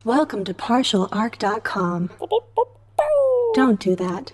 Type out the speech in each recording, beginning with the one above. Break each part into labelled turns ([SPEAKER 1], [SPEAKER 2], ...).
[SPEAKER 1] Welcome to partialarc.com. Don't do that.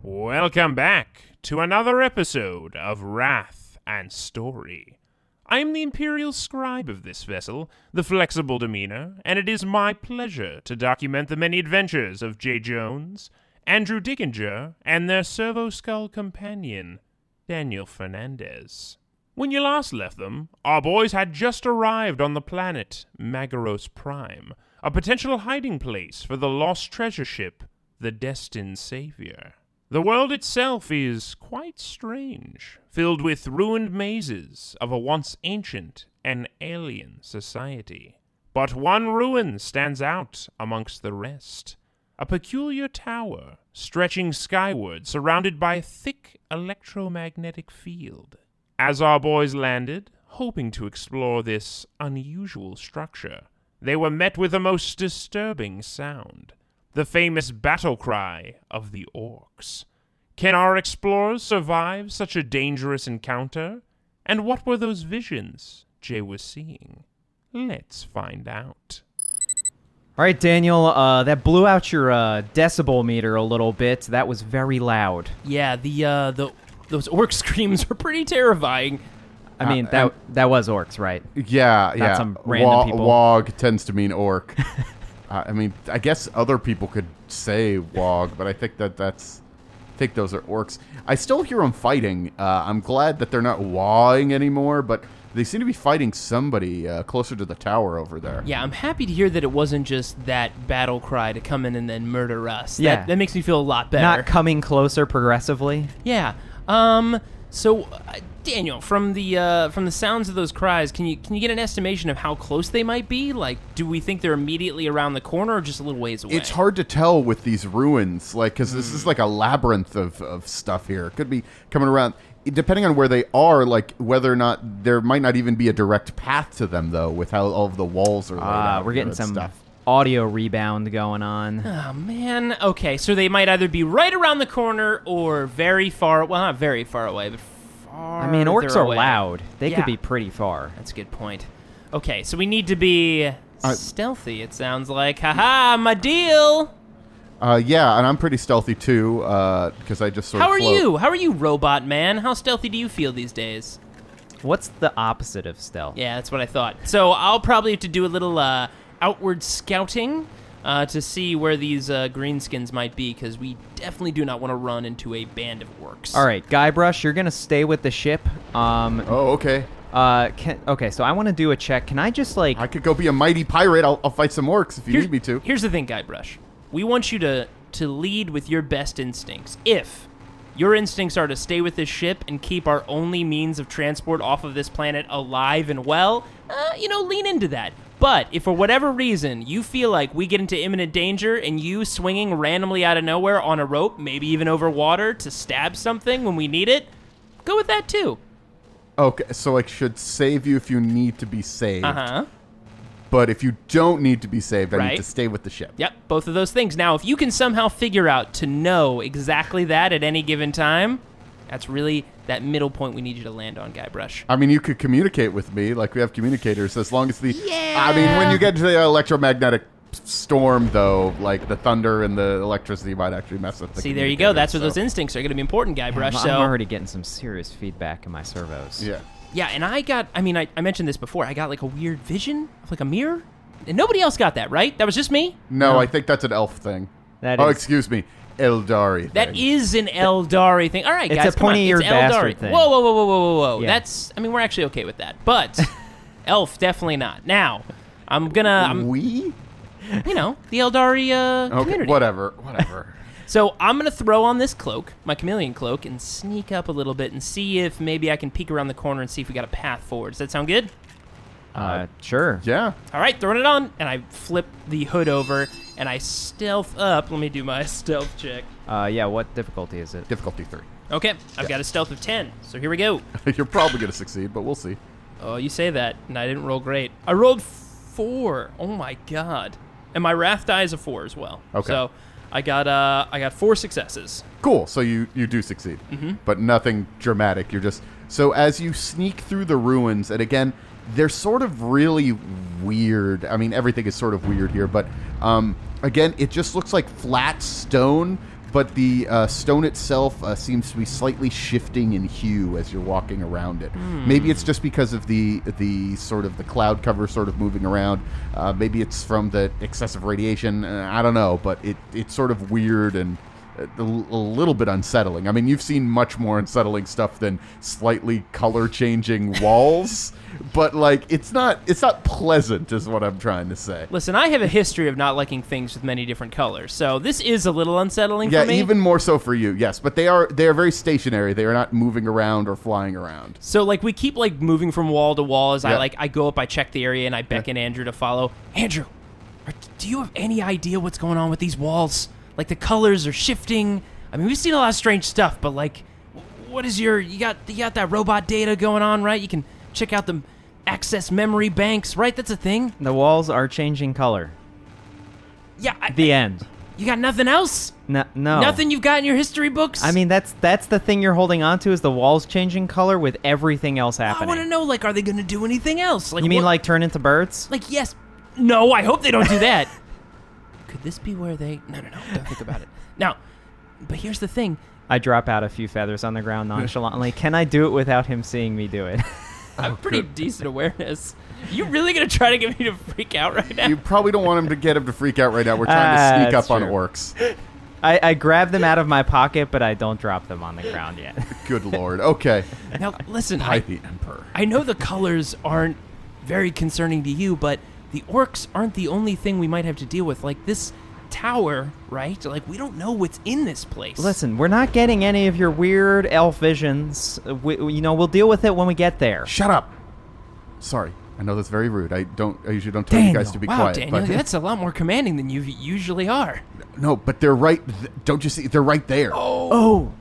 [SPEAKER 2] Welcome back to another episode of Wrath and Story. I am the Imperial Scribe of this vessel, the Flexible Demeanor, and it is my pleasure to document the many adventures of J. Jones, Andrew Dickinger, and their Servo Skull companion, Daniel Fernandez. When you last left them, our boys had just arrived on the planet Magaros Prime, a potential hiding place for the lost treasure ship, the Destined Savior. The world itself is quite strange, filled with ruined mazes of a once ancient and alien society. But one ruin stands out amongst the rest. A peculiar tower stretching skyward, surrounded by a thick electromagnetic field. As our boys landed, hoping to explore this unusual structure, they were met with a most disturbing sound. The famous battle cry of the Orks. Can our explorers survive such a dangerous encounter? And what were those visions Jay was seeing? Let's find out.
[SPEAKER 3] All right, Daniel, that blew out your decibel meter a little bit. That was very loud.
[SPEAKER 4] Yeah, those orc screams are pretty terrifying.
[SPEAKER 3] I mean, that was orcs, right?
[SPEAKER 5] Yeah.
[SPEAKER 3] Not some random people.
[SPEAKER 5] Wog tends to mean orc. I mean, I guess other people could say wog, but I think those are orcs. I still hear them fighting. I'm glad that they're not wawing anymore, but they seem to be fighting somebody closer to the tower over there.
[SPEAKER 4] Yeah, I'm happy to hear that it wasn't just that battle cry to come in and then murder us.
[SPEAKER 3] Yeah.
[SPEAKER 4] That makes me feel a lot better.
[SPEAKER 3] Not coming closer progressively.
[SPEAKER 4] Yeah. So, Daniel, from the sounds of those cries, can you get an estimation of how close they might be? Like, do we think they're immediately around the corner or just a little ways away?
[SPEAKER 5] It's hard to tell with these ruins, like, because this is like a labyrinth of stuff here. It could be coming around, depending on where they are, like whether or not there might not even be a direct path to them, though, with how all of the walls are laid out.
[SPEAKER 3] We're getting some
[SPEAKER 5] stuff.
[SPEAKER 3] Audio rebound going on.
[SPEAKER 4] Oh, man. Okay, so they might either be right around the corner or very far, well, not very far away, but far
[SPEAKER 3] I mean, orcs are
[SPEAKER 4] away.
[SPEAKER 3] loud. They
[SPEAKER 4] Yeah.
[SPEAKER 3] could be pretty far.
[SPEAKER 4] That's a good point. Okay, so we need to be stealthy, it sounds like. Haha, my deal!
[SPEAKER 5] Yeah, and I'm pretty stealthy, too, because I just sort of float.
[SPEAKER 4] How are you, robot man? How stealthy do you feel these days?
[SPEAKER 3] What's the opposite of stealth?
[SPEAKER 4] Yeah, that's what I thought. So I'll probably have to do a little outward scouting to see where these greenskins might be, because we definitely do not want to run into a band of orcs.
[SPEAKER 3] All right, Guybrush, you're going to stay with the ship.
[SPEAKER 5] Oh, okay.
[SPEAKER 3] Okay, so I want to do a check. Can I just, like...
[SPEAKER 5] I could go be a mighty pirate. I'll fight some orcs if you need me to.
[SPEAKER 4] Here's the thing, Guybrush. We want you to lead with your best instincts. If your instincts are to stay with this ship and keep our only means of transport off of this planet alive and well, lean into that. But if for whatever reason you feel like we get into imminent danger and you swinging randomly out of nowhere on a rope, maybe even over water, to stab something when we need it, go with that too.
[SPEAKER 5] Okay, so I should save you if you need to be saved.
[SPEAKER 4] Uh-huh.
[SPEAKER 5] But if you don't need to be saved, I
[SPEAKER 4] Right.
[SPEAKER 5] need to stay with the ship.
[SPEAKER 4] Yep, both of those things. Now, if you can somehow figure out to know exactly that at any given time, that's really that middle point we need you to land on, Guybrush.
[SPEAKER 5] I mean, you could communicate with me, like we have communicators, as long as the...
[SPEAKER 4] Yeah!
[SPEAKER 5] I mean, when you get to the electromagnetic storm, though, like the thunder and the electricity might actually mess with the
[SPEAKER 4] See, there you go. That's where
[SPEAKER 5] so.
[SPEAKER 4] those instincts are going to be important, Guybrush.
[SPEAKER 3] I'm already getting some serious feedback in my servos.
[SPEAKER 5] Yeah.
[SPEAKER 4] Yeah, and I mentioned this before. I got like a weird vision of like a mirror. And nobody else got that, right? That was just me?
[SPEAKER 5] No, I think that's an elf thing. Excuse me. Eldari thing.
[SPEAKER 4] That is an Eldari thing. All right, guys,
[SPEAKER 3] it's a pointy-eared bastard thing.
[SPEAKER 4] Whoa.
[SPEAKER 3] Yeah.
[SPEAKER 4] We're actually okay with that. But elf, definitely not. Now,
[SPEAKER 5] We?
[SPEAKER 4] the Eldari community.
[SPEAKER 5] Whatever.
[SPEAKER 4] So I'm going to throw on this cloak, my chameleon cloak, and sneak up a little bit and see if maybe I can peek around the corner and see if we got a path forward. Does that sound good?
[SPEAKER 3] Sure.
[SPEAKER 5] Yeah.
[SPEAKER 4] All right, throwing it on, and I flip the hood over, and I stealth up. Let me do my stealth check.
[SPEAKER 3] Yeah, what difficulty is it?
[SPEAKER 5] Difficulty 3.
[SPEAKER 4] Okay, I've got a stealth of 10, so here we go.
[SPEAKER 5] You're probably going to succeed, but we'll see.
[SPEAKER 4] Oh, you say that, and I didn't roll great. I rolled 4. Oh my god. And my wrath die is a 4 as well.
[SPEAKER 5] Okay.
[SPEAKER 4] So I got 4 successes.
[SPEAKER 5] Cool. So you do succeed, but nothing dramatic. You're just so as you sneak through the ruins, and again, they're sort of really weird. I mean, everything is sort of weird here, but again, it just looks like flat stone. But the stone itself seems to be slightly shifting in hue as you're walking around it. Maybe it's just because of the sort of the cloud cover sort of moving around. Maybe it's from the excessive radiation. I don't know, but it's sort of weird and a little bit unsettling. I mean, you've seen much more unsettling stuff than slightly color-changing walls, but like it's not pleasant, is what I'm trying to say.
[SPEAKER 4] Listen, I have a history of not liking things with many different colors, so this is a little unsettling for me.
[SPEAKER 5] Yeah, even more so for you, yes. But they are very stationary. They are not moving around or flying around.
[SPEAKER 4] So like we keep like moving from wall to wall as I go up, I check the area, and I beckon Andrew to follow. Andrew, do you have any idea what's going on with these walls? Like the colors are shifting. I mean, we've seen a lot of strange stuff, but like, what is you got that robot data going on, right? You can check out the access memory banks, right? That's a thing.
[SPEAKER 3] The walls are changing color.
[SPEAKER 4] Yeah.
[SPEAKER 3] The end.
[SPEAKER 4] You got nothing else?
[SPEAKER 3] No.
[SPEAKER 4] Nothing you've got in your history books?
[SPEAKER 3] I mean, that's the thing you're holding on to is the walls changing color with everything else happening.
[SPEAKER 4] I want to know, like, are they going to do anything else? Like,
[SPEAKER 3] you mean
[SPEAKER 4] what,
[SPEAKER 3] like turn into birds?
[SPEAKER 4] Like, yes. No, I hope they don't do that. Could this be where they... No, don't think about it. Now, but here's the thing.
[SPEAKER 3] I drop out a few feathers on the ground nonchalantly. Can I do it without him seeing me do it?
[SPEAKER 4] I have pretty decent awareness. You really going to try to get me to freak out right now?
[SPEAKER 5] You probably don't want him to get him to freak out right now. We're trying to sneak up
[SPEAKER 3] that's
[SPEAKER 5] on
[SPEAKER 3] true.
[SPEAKER 5] orcs.
[SPEAKER 3] I grab them out of my pocket, but I don't drop them on the ground yet.
[SPEAKER 5] Good lord. Okay.
[SPEAKER 4] Now, listen,
[SPEAKER 5] By the Emperor.
[SPEAKER 4] I know the colors aren't very concerning to you, but the orcs aren't the only thing we might have to deal with. Like, this tower, right? Like, we don't know what's in this place.
[SPEAKER 3] Listen, we're not getting any of your weird elf visions. We'll deal with it when we get there.
[SPEAKER 5] Shut up. Sorry. I know that's very rude. I usually don't tell you guys to be
[SPEAKER 4] wow,
[SPEAKER 5] quiet.
[SPEAKER 4] Daniel,
[SPEAKER 5] But
[SPEAKER 4] that's a lot more commanding than you usually are.
[SPEAKER 5] no, but they're right. Don't you see? They're right there.
[SPEAKER 3] Oh.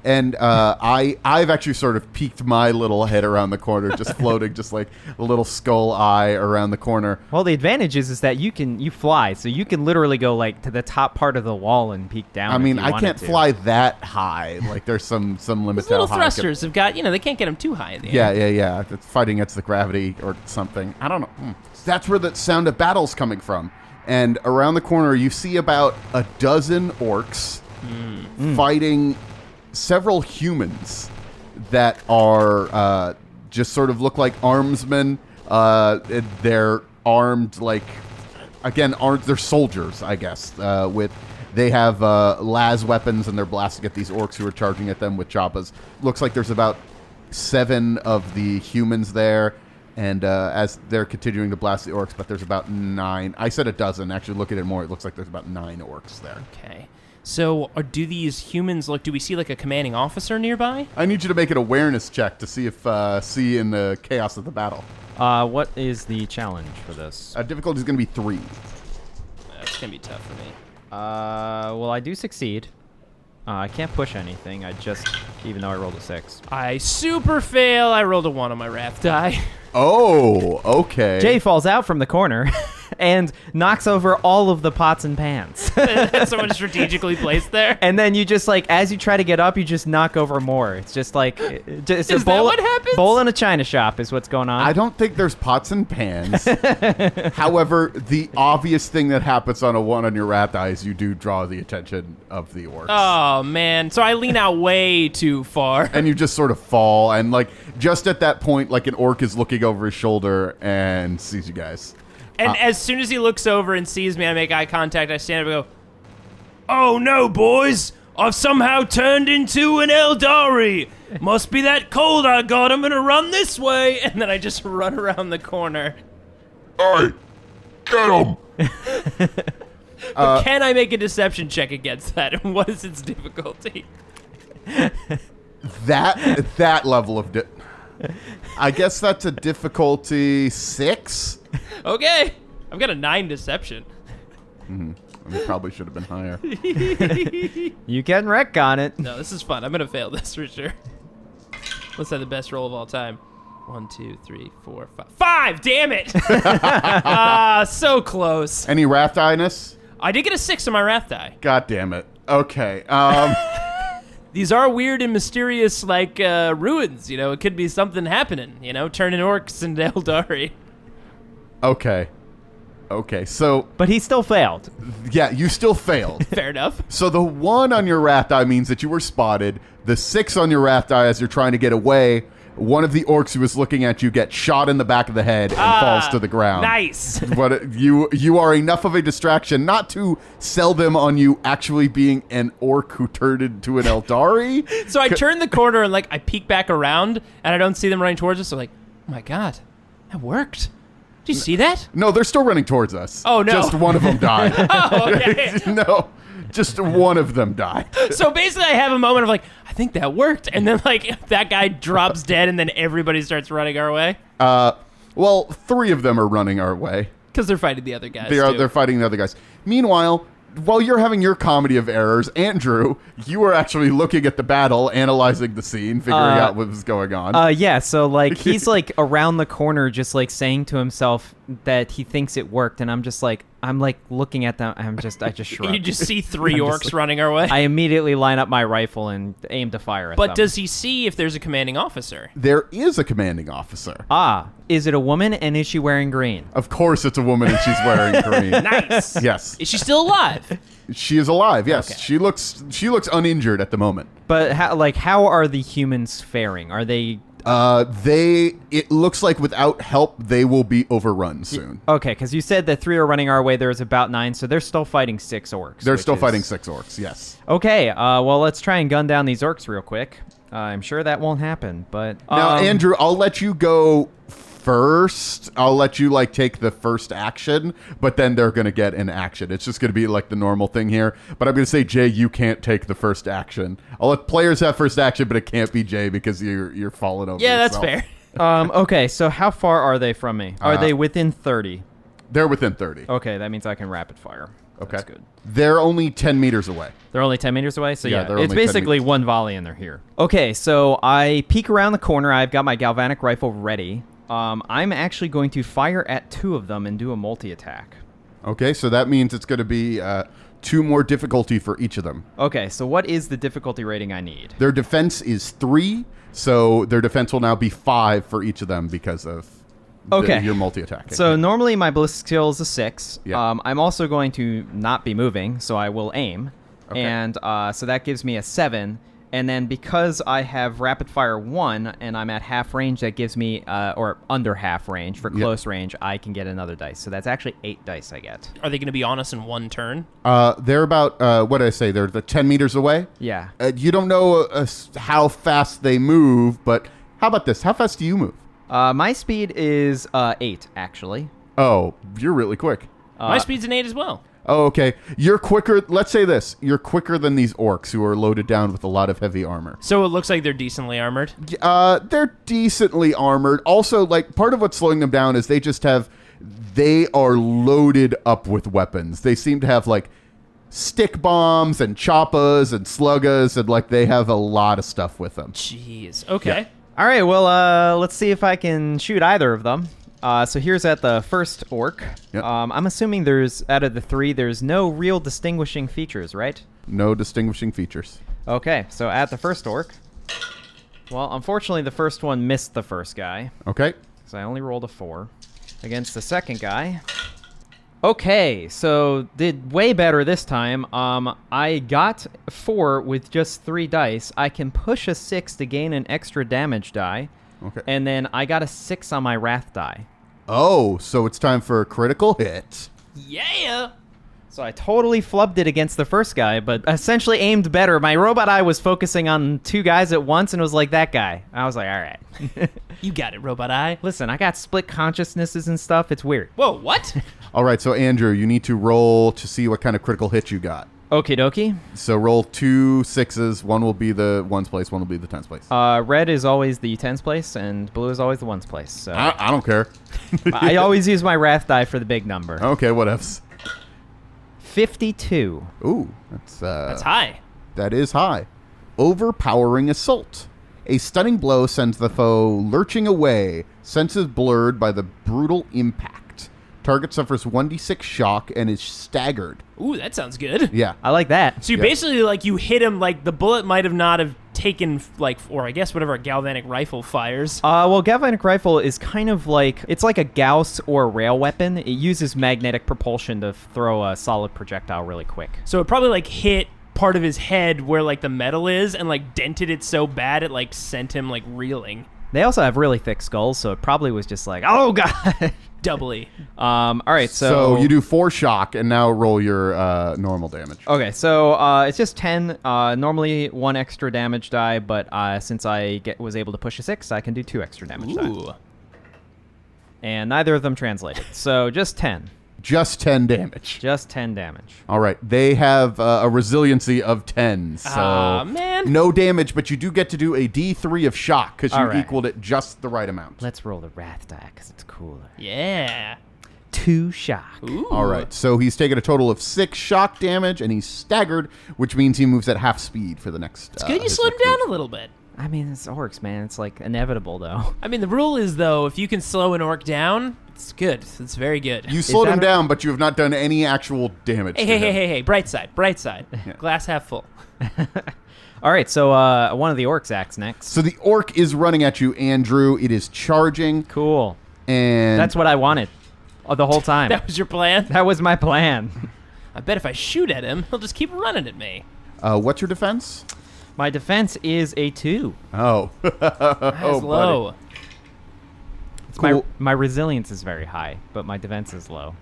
[SPEAKER 5] And I've actually sort of peeked my little head around the corner, just floating, just like a little skull eye around the corner.
[SPEAKER 3] Well, the advantage is that you fly, so you can literally go like to the top part of the wall and peek down.
[SPEAKER 5] I mean,
[SPEAKER 3] if you
[SPEAKER 5] I
[SPEAKER 3] wanted
[SPEAKER 5] can't
[SPEAKER 3] to.
[SPEAKER 5] fly that high. Like there's some limits.
[SPEAKER 4] Those little
[SPEAKER 5] to how high I can-
[SPEAKER 4] thrusters have got, they can't get them too high in the
[SPEAKER 5] Yeah,
[SPEAKER 4] air.
[SPEAKER 5] yeah. It's fighting against the gravity or something. I don't know. That's where the sound of battle's coming from. And around the corner, you see about a dozen orcs fighting several humans that are just sort of look like armsmen. They're armed like, again, they're soldiers, I guess. They have las weapons and they're blasting at these orcs who are charging at them with choppas. Looks like there's about 7 of the humans there. And as they're continuing to blast the orcs, but there's about 9. I said a dozen. Actually, look at it more. It looks like there's about 9 orcs there.
[SPEAKER 4] Okay. So, do these humans do we see like a commanding officer nearby?
[SPEAKER 5] I need you to make an awareness check to see if see in the chaos of the battle.
[SPEAKER 3] What is the challenge for this?
[SPEAKER 5] Difficulty is going to be 3.
[SPEAKER 4] That's going to be tough for me.
[SPEAKER 3] Well, I do succeed. I can't push anything. Even though I rolled a 6.
[SPEAKER 4] I super fail. I rolled a 1 on my wrath die.
[SPEAKER 5] Oh, okay.
[SPEAKER 3] Jay falls out from the corner and knocks over all of the pots and pans.
[SPEAKER 4] That's someone strategically placed there.
[SPEAKER 3] And then you just as you try to get up, you just knock over more. It's just like it's
[SPEAKER 4] Is
[SPEAKER 3] a bowl,
[SPEAKER 4] that what happens?
[SPEAKER 3] bowl in a china shop is what's going on.
[SPEAKER 5] I don't think there's pots and pans. However, the obvious thing that happens on a 1 on your wrath die is you do draw the attention of the orcs.
[SPEAKER 4] Oh, man. So I lean out way too far.
[SPEAKER 5] And you just sort of fall, and just at that point, an orc is looking over his shoulder and sees you guys.
[SPEAKER 4] And as soon as he looks over and sees me, I make eye contact. I stand up and go, "Oh no, boys! I've somehow turned into an Eldari. Must be that cold I got. I'm gonna run this way." And then I just run around the corner.
[SPEAKER 5] Hey, get him!
[SPEAKER 4] Can I make a deception check against that? And what is its difficulty?
[SPEAKER 5] That level of I guess that's a difficulty 6.
[SPEAKER 4] Okay. I've got a 9 deception.
[SPEAKER 5] It probably should have been higher.
[SPEAKER 3] You can wreck on it.
[SPEAKER 4] No, this is fun. I'm going to fail this for sure. Let's have the best roll of all time. 1, 2, 3, 4, 5. 5! Damn it! So close.
[SPEAKER 5] Any wrath die-ness?
[SPEAKER 4] I did get a 6 on my wrath die.
[SPEAKER 5] God damn it. Okay.
[SPEAKER 4] These are weird and mysterious, like, ruins. You know, it could be something happening, you know, turning orcs into Eldari.
[SPEAKER 5] Okay, so...
[SPEAKER 3] But he still failed.
[SPEAKER 5] Yeah, you still failed.
[SPEAKER 4] Fair enough.
[SPEAKER 5] So the 1 on your wrath die means that you were spotted. The 6 on your wrath die as you're trying to get away. One of the orcs who was looking at you gets shot in the back of the head and falls to the ground.
[SPEAKER 4] Nice.
[SPEAKER 5] But you are enough of a distraction not to sell them on you actually being an orc who turned into an Eldari.
[SPEAKER 4] So I turn the corner and, like, I peek back around, and I don't see them running towards us. So, like, oh, my God, that worked. Did you see that?
[SPEAKER 5] No, they're still running towards us.
[SPEAKER 4] Oh, no.
[SPEAKER 5] Just one of them died.
[SPEAKER 4] Oh, okay.
[SPEAKER 5] No, just one of them died.
[SPEAKER 4] So basically, I have a moment of, like, I think that worked. And then, like, that guy drops dead, and then everybody starts running our way.
[SPEAKER 5] Well, 3 of them are running our way.
[SPEAKER 4] Because they're fighting the other guys,
[SPEAKER 5] They're fighting the other guys. Meanwhile, while you're having your comedy of errors, Andrew, you are actually looking at the battle, analyzing the scene, figuring out what was going on.
[SPEAKER 3] Yeah, so, like, he's, like, around the corner just, like, saying to himself that he thinks it worked, and I'm looking at them, I just shrug.
[SPEAKER 4] You just see 3 orcs running our way.
[SPEAKER 3] I immediately line up my rifle and aim to fire at them.
[SPEAKER 4] But does he see if there's a commanding officer?
[SPEAKER 5] There is a commanding officer.
[SPEAKER 3] Is it a woman, and is she wearing green?
[SPEAKER 5] Of course it's a woman and she's wearing green.
[SPEAKER 4] Nice.
[SPEAKER 5] Yes.
[SPEAKER 4] Is she still alive?
[SPEAKER 5] She is alive, yes.
[SPEAKER 4] Okay.
[SPEAKER 5] She looks uninjured at the moment.
[SPEAKER 3] But, how are the humans faring? Are they...
[SPEAKER 5] It looks like without help, they will be overrun soon.
[SPEAKER 3] Okay, because you said that 3 are running our way. There's about 9, so they're still fighting 6 orcs.
[SPEAKER 5] They're still fighting 6 orcs, yes.
[SPEAKER 3] Okay, well, let's try and gun down these orcs real quick. I'm sure that won't happen, but...
[SPEAKER 5] Now, Andrew, I'll let you go first. I'll let you, like, take the first action, but then they're going to get an action. It's just going to be, like, the normal thing here. But I'm going to say, Jay, you can't take the first action. I'll let players have first action, but it can't be Jay because you're falling over
[SPEAKER 4] Yeah,
[SPEAKER 5] yourself.
[SPEAKER 4] that's fair.
[SPEAKER 3] Okay, so how far are they from me? Are they within 30?
[SPEAKER 5] They're within 30.
[SPEAKER 3] Okay, that means I can rapid fire.
[SPEAKER 5] Okay.
[SPEAKER 3] That's good.
[SPEAKER 5] They're only 10 meters away.
[SPEAKER 3] They're only 10 meters away? So
[SPEAKER 5] Yeah,
[SPEAKER 3] yeah,
[SPEAKER 5] they're
[SPEAKER 3] it's
[SPEAKER 5] only 10
[SPEAKER 3] basically
[SPEAKER 5] meters.
[SPEAKER 3] one volley and they're here. Okay, so I peek around the corner. I've got my galvanic rifle ready. I'm actually going to fire at 2 of them and do a multi-attack.
[SPEAKER 5] Okay, so that means it's going to be 2 more difficulty for each of them.
[SPEAKER 3] Okay, so what is the difficulty rating I need?
[SPEAKER 5] Their defense is 3, so their defense will now be 5 for each of them because of your multi-attack.
[SPEAKER 3] So normally my ballistic skill is a 6.
[SPEAKER 5] Yeah.
[SPEAKER 3] I'm also going to not be moving, so I will aim.
[SPEAKER 5] Okay.
[SPEAKER 3] And so that gives me a 7. And then because I have rapid fire 1 and I'm at half range, that gives me, or under half range for close range, I can get another dice. So that's actually 8 dice I get.
[SPEAKER 4] Are they going to be on us in one turn?
[SPEAKER 5] They're about, what did I say? They're 10 meters away?
[SPEAKER 3] Yeah.
[SPEAKER 5] You don't know how fast they move, but how about this? How fast do you move?
[SPEAKER 3] My speed is 8, actually.
[SPEAKER 5] Oh, you're really quick.
[SPEAKER 4] My speed's an 8 as well.
[SPEAKER 5] Oh, okay. You're quicker. Let's say this. You're quicker than these orcs who are loaded down with a lot of heavy armor.
[SPEAKER 4] So it looks like they're decently armored?
[SPEAKER 5] They're decently armored. Also, like, part of what's slowing them down is they are loaded up with weapons. They seem to have, like, stick bombs and choppas and sluggas, and, like, they have a lot of stuff with them.
[SPEAKER 4] Jeez. Okay.
[SPEAKER 5] Yeah.
[SPEAKER 3] All right, well, let's see if I can shoot either of them. So here's at the first orc.
[SPEAKER 5] Yep.
[SPEAKER 3] I'm assuming out of the 3, there's no real distinguishing features, right?
[SPEAKER 5] No distinguishing features.
[SPEAKER 3] Okay, so at the first orc. Well, unfortunately, the first one missed the first guy.
[SPEAKER 5] Okay.
[SPEAKER 3] So I only rolled a 4. Against the second guy. Okay, so did way better this time. I got 4 with just 3 dice. I can push a 6 to gain an extra damage die.
[SPEAKER 5] Okay.
[SPEAKER 3] And then I got a 6 on my wrath die.
[SPEAKER 5] Oh, so it's time for a critical hit.
[SPEAKER 4] Yeah.
[SPEAKER 3] So I totally flubbed it against the first guy, but essentially aimed better. My robot eye was focusing on 2 guys at once and was like, that guy. I was like, all right.
[SPEAKER 4] You got it, Robot Eye.
[SPEAKER 3] Listen, I got split consciousnesses and stuff. It's weird.
[SPEAKER 4] Whoa, what?
[SPEAKER 5] All right, so Andrew, you need to roll to see what kind of critical hit you got.
[SPEAKER 3] Okie dokie.
[SPEAKER 5] So roll 2 6s. One will be the 1's place, one will be the 10's place.
[SPEAKER 3] Red is always the 10's place, and blue is always the 1's place. So
[SPEAKER 5] I don't care.
[SPEAKER 3] I always use my wrath die for the big number.
[SPEAKER 5] Okay, what else?
[SPEAKER 3] 52.
[SPEAKER 5] Ooh,
[SPEAKER 4] That's high.
[SPEAKER 5] that is high. Overpowering assault. A stunning blow sends the foe lurching away, senses blurred by the brutal impact. Target suffers 1d6 shock and is staggered.
[SPEAKER 4] Ooh, that sounds good.
[SPEAKER 5] Yeah.
[SPEAKER 3] I like that.
[SPEAKER 4] So you basically, like, you hit him, like, the bullet might have not have taken, like, or I guess whatever a galvanic rifle fires.
[SPEAKER 3] Well, galvanic rifle is kind of like, it's like a Gauss or rail weapon. It uses magnetic propulsion to throw a solid projectile really quick.
[SPEAKER 4] So it probably, like, hit part of his head where, like, the metal is and, like, dented it so bad it, like, sent him, like, reeling.
[SPEAKER 3] They also have really thick skulls, so it probably was just like, oh, God.
[SPEAKER 4] Doubly.
[SPEAKER 3] All right,
[SPEAKER 5] So you do 4 shock, and now roll your normal damage.
[SPEAKER 3] Okay, so it's just 10. Normally 1 extra damage die, but since I was able to push a 6, I can do 2 extra damage die.
[SPEAKER 4] Ooh.
[SPEAKER 3] And neither of them translated, so just 10.
[SPEAKER 5] Just 10 damage.
[SPEAKER 3] Just 10 damage.
[SPEAKER 5] All right. They have a resiliency of 10. So
[SPEAKER 4] Aw, man.
[SPEAKER 5] no damage, but you do get to do a D3 of shock because you
[SPEAKER 3] All right.
[SPEAKER 5] equaled it just the right amount.
[SPEAKER 3] Let's roll the wrath die, because it's cooler.
[SPEAKER 4] Yeah.
[SPEAKER 3] 2 shock.
[SPEAKER 4] Ooh.
[SPEAKER 5] All right. So he's taken a total of 6 shock damage, and he's staggered, which means he moves at half speed for the next.
[SPEAKER 4] It's good you slowed him down a little bit.
[SPEAKER 3] I mean, it's orcs, man. It's like inevitable, though.
[SPEAKER 4] I mean, the rule is, though, if you can slow an orc down, it's good. It's very good.
[SPEAKER 5] You slowed
[SPEAKER 3] that
[SPEAKER 5] him
[SPEAKER 3] a-
[SPEAKER 5] down, but you have not done any actual damage.
[SPEAKER 4] Hey,
[SPEAKER 5] to
[SPEAKER 4] hey,
[SPEAKER 5] him.
[SPEAKER 4] hey, hey, hey. Bright side. Bright side. Glass half full.
[SPEAKER 3] All right, so one of the orcs acts next.
[SPEAKER 5] So the orc is running at you, Andrew. It is charging,
[SPEAKER 3] Cool.
[SPEAKER 5] and
[SPEAKER 3] That's what I wanted the whole time.
[SPEAKER 4] That was your plan?
[SPEAKER 3] That was my plan.
[SPEAKER 4] I bet if I shoot at him, he'll just keep running at me.
[SPEAKER 5] what's your defense?
[SPEAKER 3] My defense is a 2.
[SPEAKER 5] Oh,
[SPEAKER 4] That's low.
[SPEAKER 3] It's
[SPEAKER 5] Cool.
[SPEAKER 3] my resilience is very high, but my defense is low.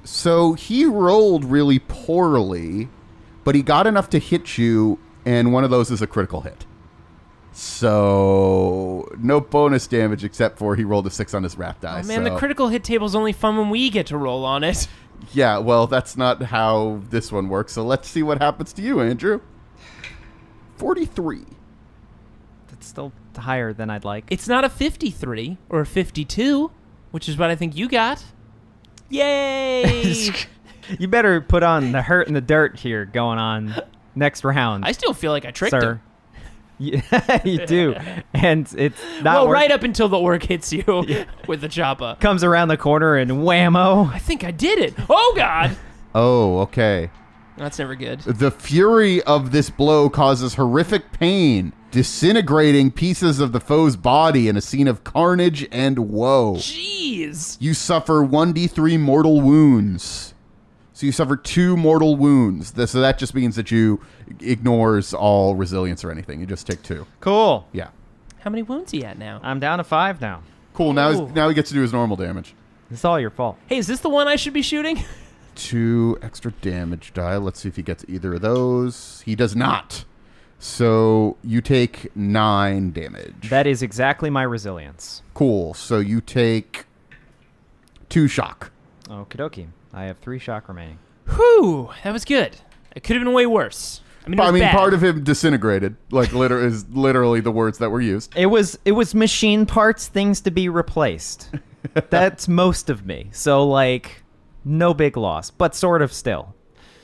[SPEAKER 5] So he rolled really poorly, but he got enough to hit you, and one of those is a critical hit. So no bonus damage except for he rolled a 6 on his wrath die.
[SPEAKER 4] Oh, man,
[SPEAKER 5] so-
[SPEAKER 4] the critical hit table's only fun when we get to roll on it.
[SPEAKER 5] Yeah, well, that's not how this one works. So let's see what happens to you, Andrew. 43.
[SPEAKER 3] That's still higher than I'd like.
[SPEAKER 4] It's not a 53 or a 52, which is what I think you got. Yay!
[SPEAKER 3] You better put on the hurt and the dirt here going on next round.
[SPEAKER 4] I still feel like I tricked
[SPEAKER 3] sir.
[SPEAKER 4] him.
[SPEAKER 3] You do. And it's not
[SPEAKER 4] Well,
[SPEAKER 3] work-
[SPEAKER 4] right up until the orc hits you with the choppa.
[SPEAKER 3] comes around the corner and whammo.
[SPEAKER 4] I think I did it. Oh, God!
[SPEAKER 5] Oh, okay.
[SPEAKER 4] That's never good.
[SPEAKER 5] The fury of this blow causes horrific pain, disintegrating pieces of the foe's body in a scene of carnage and woe.
[SPEAKER 4] Jeez!
[SPEAKER 5] You suffer 1d3 mortal wounds. So you suffer 2 mortal wounds. So that just means that you ignores all resilience or anything. You just take 2.
[SPEAKER 3] Cool.
[SPEAKER 5] Yeah.
[SPEAKER 4] How many wounds he at now?
[SPEAKER 3] I'm down to 5 now.
[SPEAKER 5] Cool. Now
[SPEAKER 4] Ooh.
[SPEAKER 5] now he gets to do his normal damage.
[SPEAKER 3] It's all your fault.
[SPEAKER 4] Hey, is this the one I should be shooting?
[SPEAKER 5] 2 extra damage die. Let's see if he gets either of those. He does not. So you take 9 damage.
[SPEAKER 3] That is exactly my resilience.
[SPEAKER 5] Cool. So you take 2 shock.
[SPEAKER 3] Okie dokie. I have 3 shock remaining.
[SPEAKER 4] Whew, that was good. It could have been way worse. I mean, it was bad.
[SPEAKER 5] Part of him disintegrated. Like is literally the words that were used.
[SPEAKER 3] It was machine parts, things to be replaced. That's most of me. So like no big loss, but sort of still.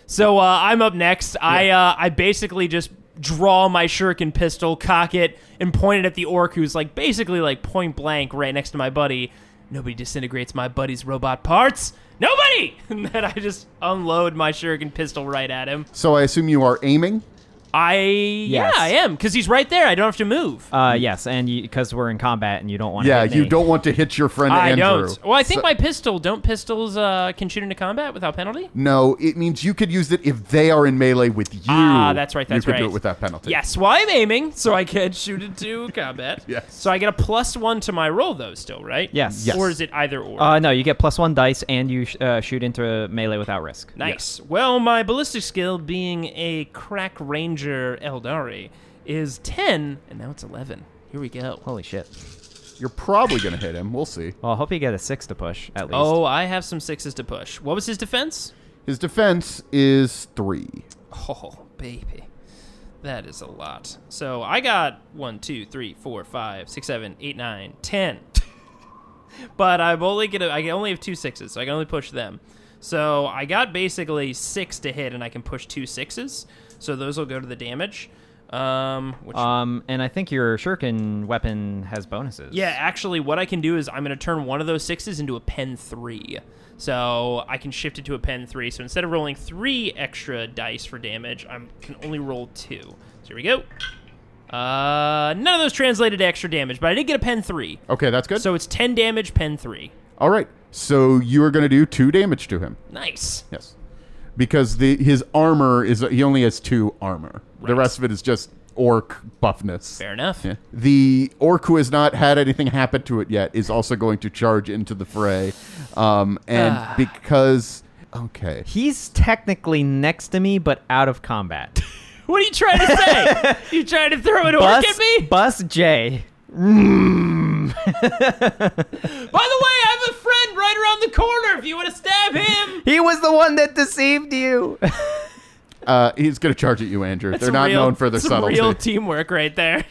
[SPEAKER 4] So I'm up next. Yeah. I basically just draw my shuriken pistol, cock it, and point it at the orc who's like basically like point blank right next to my buddy. Nobody disintegrates my buddy's robot parts. Nobody! And then I just unload my shuriken pistol right at him.
[SPEAKER 5] So I assume you are aiming?
[SPEAKER 3] Yes.
[SPEAKER 4] Yeah, I am, because he's right there. I don't have to move.
[SPEAKER 3] Yes, and because we're in combat and you don't want to
[SPEAKER 5] Yeah,
[SPEAKER 3] hit me.
[SPEAKER 5] you don't want to hit your friend
[SPEAKER 4] I
[SPEAKER 5] Andrew.
[SPEAKER 4] don't. Well, I think my pistol, don't pistols can shoot into combat without penalty?
[SPEAKER 5] No, it means you could use it if they are in melee with you.
[SPEAKER 4] Ah, that's right, that's
[SPEAKER 5] You could do
[SPEAKER 4] right.
[SPEAKER 5] it without penalty.
[SPEAKER 4] Yes, well, I'm aiming, so I can shoot into combat.
[SPEAKER 5] Yes.
[SPEAKER 4] So I get a +1 to my roll, though, still, right?
[SPEAKER 3] Yes.
[SPEAKER 5] Yes.
[SPEAKER 4] Or is it either or?
[SPEAKER 3] No, you get +1 dice and you shoot into melee without risk.
[SPEAKER 4] Nice. Well, my ballistic skill, being a crack ranger Eldari, is 10, and now it's 11. Here we go.
[SPEAKER 3] Holy shit.
[SPEAKER 5] You're probably going to hit him. We'll see.
[SPEAKER 3] Well, I hope you get a 6 to push, at least.
[SPEAKER 4] Oh, I have some 6s to push. What was his defense?
[SPEAKER 5] His defense is 3.
[SPEAKER 4] Oh, baby. That is a lot. So I got 1, 2, 3, 4, 5, 6, 7, 8, 9, 10. But I can only have 2 6s, so I can only push them. So I got basically 6 to hit, and I can push 2 6s. So those will go to the damage.
[SPEAKER 3] And I think your shuriken weapon has bonuses.
[SPEAKER 4] Yeah, actually, what I can do is I'm going to turn one of those 6s into a pen 3. So I can shift it to a pen 3. So instead of rolling 3 extra dice for damage, I can only roll 2. So here we go. None of those translated to extra damage, but I did get a pen 3.
[SPEAKER 5] Okay, that's good.
[SPEAKER 4] So it's 10 damage, pen 3.
[SPEAKER 5] All right. So you are going to do 2 damage to him.
[SPEAKER 4] Nice.
[SPEAKER 5] Yes. Because his armor he only has 2 armor.
[SPEAKER 4] Right.
[SPEAKER 5] The rest of it is just orc buffness.
[SPEAKER 4] Fair enough.
[SPEAKER 5] Yeah. The orc who has not had anything happen to it yet is also going to charge into the fray. Because... Okay.
[SPEAKER 3] He's technically next to me, but out of combat.
[SPEAKER 4] What are you trying to say? You trying to throw an orc at me?
[SPEAKER 3] Bus J.
[SPEAKER 4] By the way, I have a friend right around the corner if you want to stab him.
[SPEAKER 3] He was the one that deceived you.
[SPEAKER 5] He's going to charge at you, Andrew. They're not
[SPEAKER 4] real,
[SPEAKER 5] known for their subtlety.
[SPEAKER 4] Real teamwork right there.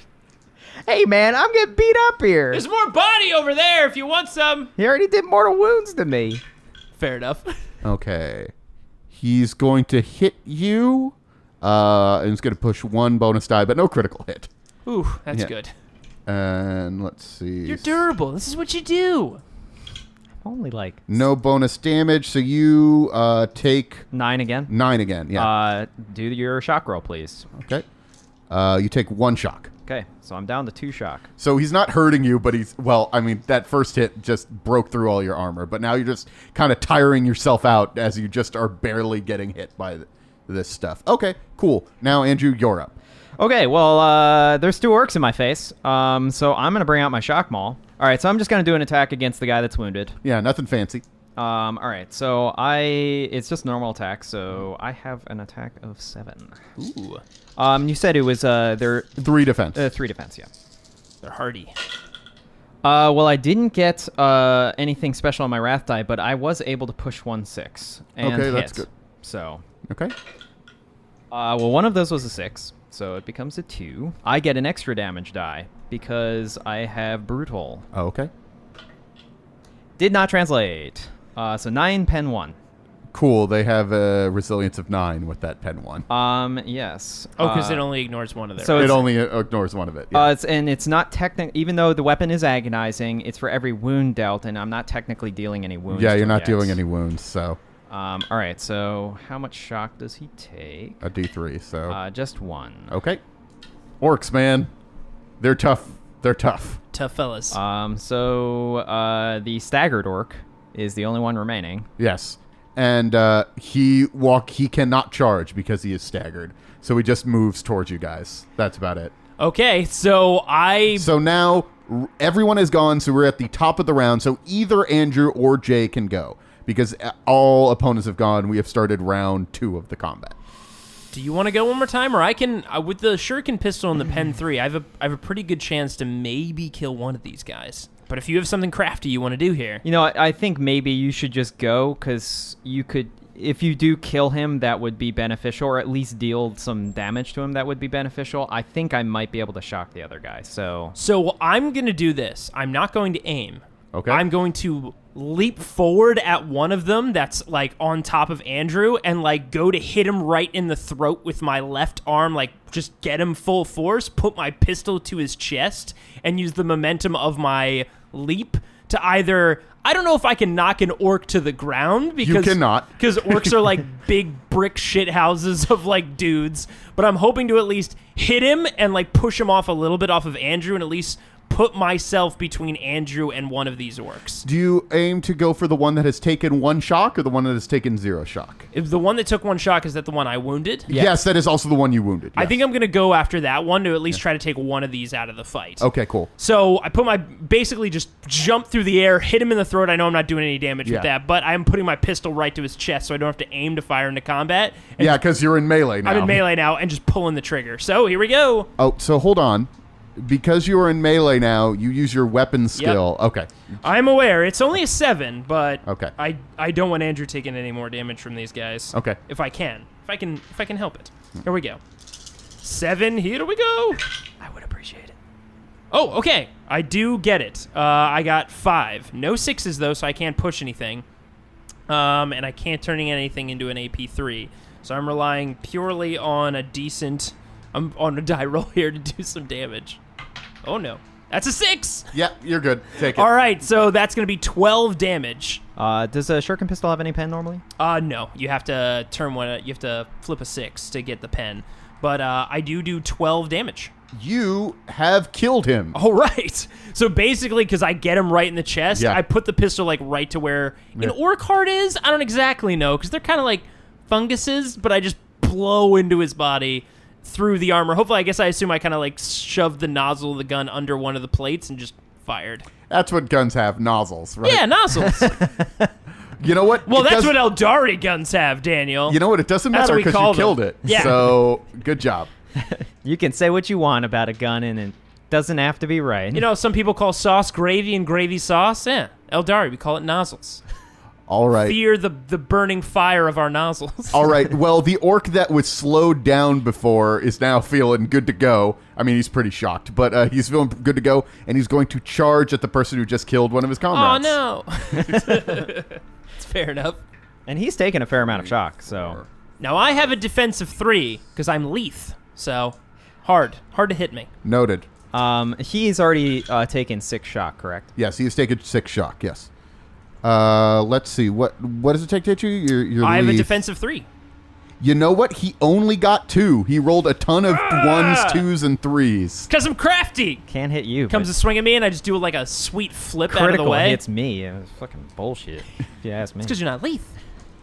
[SPEAKER 3] Hey, man, I'm getting beat up here.
[SPEAKER 4] There's more body over there if you want some.
[SPEAKER 3] He already did mortal wounds to me.
[SPEAKER 4] Fair enough.
[SPEAKER 5] Okay. He's going to hit you. And he's going to push 1 bonus die, but no critical hit.
[SPEAKER 4] Ooh, that's
[SPEAKER 5] Yeah.
[SPEAKER 4] good.
[SPEAKER 5] And let's see.
[SPEAKER 4] You're durable. This is what you do.
[SPEAKER 3] Only like
[SPEAKER 5] No bonus damage, so you take
[SPEAKER 3] 9 again.
[SPEAKER 5] 9 again. Yeah.
[SPEAKER 3] Do your shock roll, please.
[SPEAKER 5] Okay. You take 1 shock.
[SPEAKER 3] Okay, so I'm down to 2 shock.
[SPEAKER 5] So he's not hurting you, but that first hit just broke through all your armor. But now you're just kind of tiring yourself out as you just are barely getting hit by this stuff. Okay, cool. Now, Andrew, you're up.
[SPEAKER 3] Okay, well, there's 2 orcs in my face, so I'm going to bring out my shock maul. All right, so I'm just going to do an attack against the guy that's wounded.
[SPEAKER 5] Yeah, nothing fancy.
[SPEAKER 3] All right, so it's just normal attack, so I have an attack of 7.
[SPEAKER 4] Ooh.
[SPEAKER 3] You said it was, they're
[SPEAKER 5] 3 defense.
[SPEAKER 3] 3 defense, yeah.
[SPEAKER 4] They're hardy.
[SPEAKER 3] Well, I didn't get anything special on my wrath die, but I was able to push 1 6 and
[SPEAKER 5] Okay,
[SPEAKER 3] hit.
[SPEAKER 5] that's good.
[SPEAKER 3] So,
[SPEAKER 5] Okay.
[SPEAKER 3] well, one of those was a 6, so it becomes a 2. I get an extra damage die because I have brutal.
[SPEAKER 5] Oh, okay.
[SPEAKER 3] Did not translate. So 9, pen 1.
[SPEAKER 5] Cool. They have a resilience of 9 with that pen 1.
[SPEAKER 3] Yes.
[SPEAKER 4] Oh, because it only ignores one of their.
[SPEAKER 3] so
[SPEAKER 5] It
[SPEAKER 3] it's-
[SPEAKER 5] only ignores one of it. Yeah.
[SPEAKER 3] it's not technical. Even though the weapon is agonizing, it's for every wound dealt, and I'm not technically dealing any wounds.
[SPEAKER 5] Yeah,
[SPEAKER 3] to
[SPEAKER 5] you're
[SPEAKER 3] him
[SPEAKER 5] not
[SPEAKER 3] yet.
[SPEAKER 5] dealing any wounds, so
[SPEAKER 3] All right. So how much shock does he take?
[SPEAKER 5] a D3. So
[SPEAKER 3] Just 1.
[SPEAKER 5] okay. Orcs, man, they're tough. They're tough.
[SPEAKER 4] Tough fellas.
[SPEAKER 3] So the staggered orc is the only one remaining.
[SPEAKER 5] Yes, and he cannot charge because he is staggered. So he just moves towards you guys. That's about it.
[SPEAKER 4] Okay, so
[SPEAKER 5] So now everyone is gone. So we're at the top of the round. So either Andrew or Jay can go because all opponents have gone. We have started round 2 of the combat.
[SPEAKER 4] Do you want to go one more time, or I can with the shuriken pistol and the pen 3? I have a pretty good chance to maybe kill one of these guys. But if you have something crafty you want to do here,
[SPEAKER 3] You know, I think maybe you should just go because you could. If you do kill him, that would be beneficial, or at least deal some damage to him. That would be beneficial. I think I might be able to shock the other guy. So
[SPEAKER 4] I'm going to do this. I'm not going to aim.
[SPEAKER 5] Okay.
[SPEAKER 4] I'm going to leap forward at one of them that's like on top of Andrew and like go to hit him right in the throat with my left arm, like just get him full force, put my pistol to his chest and use the momentum of my leap to either, I don't know if I can knock an orc to the ground because
[SPEAKER 5] You cannot.
[SPEAKER 4] because orcs are like big brick shit houses of like dudes, but I'm hoping to at least hit him and like push him off a little bit off of Andrew and at least put myself between Andrew and one of these orcs.
[SPEAKER 5] Do you aim to go for the one that has taken 1 shock or the one that has taken 0 shock?
[SPEAKER 4] If the one that took 1 shock, is that the one I wounded?
[SPEAKER 5] Yes, that is also the one you wounded.
[SPEAKER 4] I
[SPEAKER 5] yes.
[SPEAKER 4] think I'm going to go after that one to at least try to take one of these out of the fight.
[SPEAKER 5] Okay, cool.
[SPEAKER 4] So I basically just jump through the air, hit him in the throat. I know I'm not doing any damage
[SPEAKER 5] Yeah.
[SPEAKER 4] with that, but I'm putting my pistol right to his chest so I don't have to aim to fire into combat. And
[SPEAKER 5] Yeah, because you're in melee now.
[SPEAKER 4] I'm in melee now and just pulling the trigger. So here we go.
[SPEAKER 5] Oh, so hold on. Because you are in melee now, you use your weapon skill. Okay.
[SPEAKER 4] I'm aware. It's only a 7, but
[SPEAKER 5] Okay.
[SPEAKER 4] I don't want Andrew taking any more damage from these guys.
[SPEAKER 5] Okay.
[SPEAKER 4] If I can. if I can help it. Here we go. 7. Here we go.
[SPEAKER 3] I would appreciate it.
[SPEAKER 4] Oh, okay. I do get it. I got 5. No 6s though, so I can't push anything. And I can't turn anything into an AP3. So I'm relying purely on a decent, on a die roll here to do some damage. Oh no, that's a 6.
[SPEAKER 5] Yeah, you're good. Take it.
[SPEAKER 4] All right, so that's gonna be 12 damage.
[SPEAKER 3] Does a shuriken pistol have any pen normally?
[SPEAKER 4] No, you have to turn one. You have to flip a 6 to get the pen. But I do 12 damage.
[SPEAKER 5] You have killed him.
[SPEAKER 4] All right. So basically, because I get him right in the chest,
[SPEAKER 5] Yeah.
[SPEAKER 4] I put the pistol like right to where an orc heart is. I don't exactly know because they're kind of like funguses, but I just blow into his body through the armor. Hopefully, I assume I kind of like shoved the nozzle of the gun under one of the plates and just fired.
[SPEAKER 5] That's what guns have, nozzles, right?
[SPEAKER 4] Yeah, nozzles.
[SPEAKER 5] You know what?
[SPEAKER 4] Well,
[SPEAKER 5] It
[SPEAKER 4] that's
[SPEAKER 5] does-
[SPEAKER 4] what Eldari guns have, Daniel.
[SPEAKER 5] You know what? It doesn't
[SPEAKER 4] That's
[SPEAKER 5] matter
[SPEAKER 4] what we
[SPEAKER 5] because you
[SPEAKER 4] call them.
[SPEAKER 5] killed it.
[SPEAKER 4] Yeah.
[SPEAKER 5] So, good job.
[SPEAKER 3] You can say what you want about a gun, and it doesn't have to be right.
[SPEAKER 4] You know, some people call sauce gravy and gravy sauce. Yeah, Eldari, we call it nozzles.
[SPEAKER 5] All right.
[SPEAKER 4] Fear the burning fire of our nozzles.
[SPEAKER 5] All right. Well, the orc that was slowed down before is now feeling good to go. I mean, he's pretty shocked, but he's feeling good to go, and he's going to charge at the person who just killed one of his comrades.
[SPEAKER 4] Oh, no. It's fair enough.
[SPEAKER 3] And he's taking a fair amount of shock, so...
[SPEAKER 4] Now, I have a defense of 3 because I'm Leith, so hard to hit me.
[SPEAKER 5] Noted.
[SPEAKER 3] He's already taken 6 shock, correct?
[SPEAKER 5] Yes, he has taken 6 shock, yes. Let's see. What does it take to hit you? Your
[SPEAKER 4] I have a
[SPEAKER 5] leaf.
[SPEAKER 4] defense of 3.
[SPEAKER 5] You know what? He only got 2. He rolled a ton of 1s, 2s, and 3s.
[SPEAKER 4] Because I'm crafty.
[SPEAKER 3] Can't hit you.
[SPEAKER 4] Comes to
[SPEAKER 3] but
[SPEAKER 4] swing at me, and I just do like a sweet flip out of the
[SPEAKER 3] critical
[SPEAKER 4] way.
[SPEAKER 3] hits me. It's fucking bullshit, if you ask me.
[SPEAKER 4] It's because you're not Leith.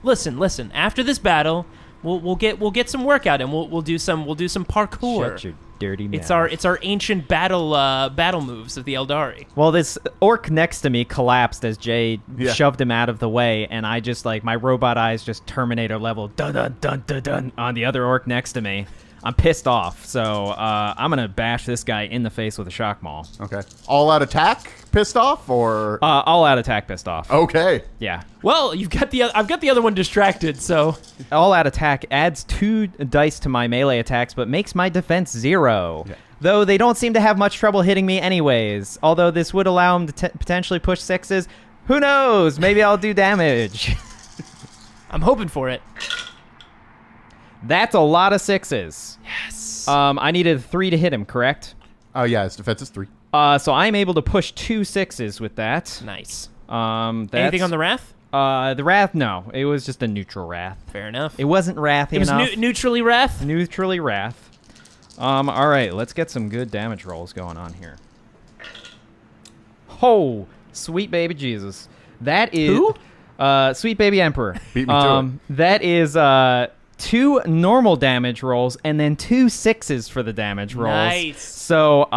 [SPEAKER 4] Listen. After this battle, we'll get some workout, and we'll do some parkour.
[SPEAKER 3] Shut your dirty mouth.
[SPEAKER 4] It's our ancient battle moves of the Eldari.
[SPEAKER 3] Well, this orc next to me collapsed as Jay
[SPEAKER 5] Yeah.
[SPEAKER 3] shoved him out of the way, and I just, like, my robot eyes just Terminator level dun dun dun dun dun on the other orc next to me. I'm pissed off, so I'm gonna bash this guy in the face with a shock maul.
[SPEAKER 5] Okay. All out attack pissed off, or?
[SPEAKER 3] All out attack pissed off.
[SPEAKER 5] Okay.
[SPEAKER 3] Yeah.
[SPEAKER 4] Well, I've got the other one distracted, so
[SPEAKER 3] All out attack adds 2 dice to my melee attacks, but makes my defense 0.
[SPEAKER 5] Yeah.
[SPEAKER 3] Though they don't seem to have much trouble hitting me anyways. Although this would allow them to potentially push 6s. Who knows? Maybe I'll do damage.
[SPEAKER 4] I'm hoping for it.
[SPEAKER 3] That's a lot of 6s.
[SPEAKER 4] Yes.
[SPEAKER 3] I needed a 3 to hit him, correct?
[SPEAKER 5] Oh, yeah, his defense is 3.
[SPEAKER 3] So I'm able to push 2 6s with that.
[SPEAKER 4] Nice.
[SPEAKER 3] That's,
[SPEAKER 4] Anything on the Wrath?
[SPEAKER 3] The Wrath? No. It was just a neutral Wrath.
[SPEAKER 4] Fair enough.
[SPEAKER 3] It wasn't Wrathy
[SPEAKER 4] It was
[SPEAKER 3] enough.
[SPEAKER 4] neutrally Wrath?
[SPEAKER 3] Neutrally Wrath. All right, let's get some good damage rolls going on here. Oh, sweet baby Jesus. That is...
[SPEAKER 4] Who?
[SPEAKER 3] Sweet baby Emperor.
[SPEAKER 5] Beat me to it.
[SPEAKER 3] That is 2 normal damage rolls and then 2 6s for the damage rolls.
[SPEAKER 4] Nice.
[SPEAKER 3] So,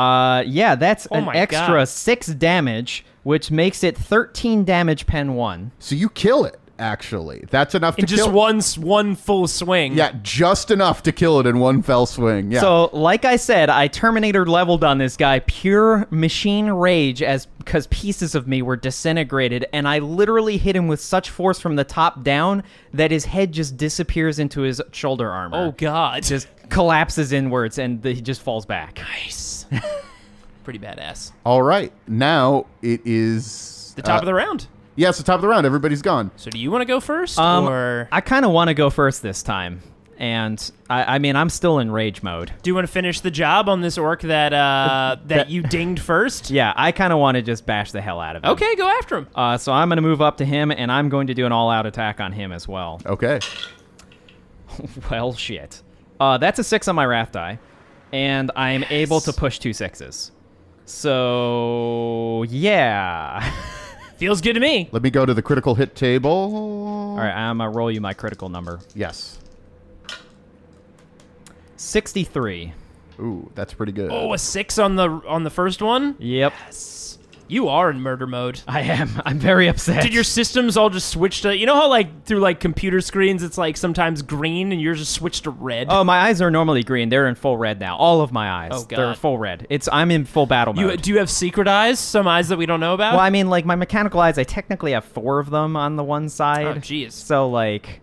[SPEAKER 3] yeah, that's
[SPEAKER 4] Oh
[SPEAKER 3] an
[SPEAKER 4] my
[SPEAKER 3] extra
[SPEAKER 4] God.
[SPEAKER 3] 6 damage, which makes it 13 damage pen 1.
[SPEAKER 5] So you kill it, actually. That's enough
[SPEAKER 4] In
[SPEAKER 5] to
[SPEAKER 4] just
[SPEAKER 5] kill
[SPEAKER 4] one full swing.
[SPEAKER 5] Yeah, just enough to kill it in one fell swing. Yeah.
[SPEAKER 3] So, like I said, I Terminator leveled on this guy, pure machine rage, because pieces of me were disintegrated, and I literally hit him with such force from the top down that his head just disappears into his shoulder armor.
[SPEAKER 4] Oh, God.
[SPEAKER 3] Just collapses inwards, and he just falls back.
[SPEAKER 4] Nice. Pretty badass.
[SPEAKER 5] All right. Now it is...
[SPEAKER 4] The top of the round.
[SPEAKER 5] Yeah, it's the top of the round. Everybody's gone.
[SPEAKER 4] So do you want to go first? Or
[SPEAKER 3] I kind of want to go first this time. And, I mean, I'm still in rage mode.
[SPEAKER 4] do you want to finish the job on this orc that you dinged first?
[SPEAKER 3] Yeah, I kind of want to just bash the hell out of him.
[SPEAKER 4] Okay, go after him.
[SPEAKER 3] So I'm going to move up to him, and I'm going to do an all-out attack on him as well.
[SPEAKER 5] Okay.
[SPEAKER 3] Well, shit. That's a 6 on my Wrath die, and I'm able to push 2 6s. So, yeah.
[SPEAKER 4] Feels good to me.
[SPEAKER 5] Let me go to the critical hit table.
[SPEAKER 3] All right, I'm going to roll you my critical number.
[SPEAKER 5] Yes.
[SPEAKER 3] 63.
[SPEAKER 5] Ooh, that's pretty good.
[SPEAKER 4] Oh, a 6 on the first one?
[SPEAKER 3] Yep,
[SPEAKER 4] You are in murder mode.
[SPEAKER 3] I am. I'm very upset.
[SPEAKER 4] Did your systems all just switch to... You know how, like, through, like, computer screens, it's, like, sometimes green and yours just switched to red?
[SPEAKER 3] Oh, my eyes are normally green. They're in full red now. All of my eyes.
[SPEAKER 4] Oh, God.
[SPEAKER 3] They're full red. I'm in full battle mode.
[SPEAKER 4] Do you have secret eyes? Some eyes that we don't know about?
[SPEAKER 3] Well, I mean, like, my mechanical eyes, I technically have 4 of them on the one side.
[SPEAKER 4] Oh, jeez.
[SPEAKER 3] So, like,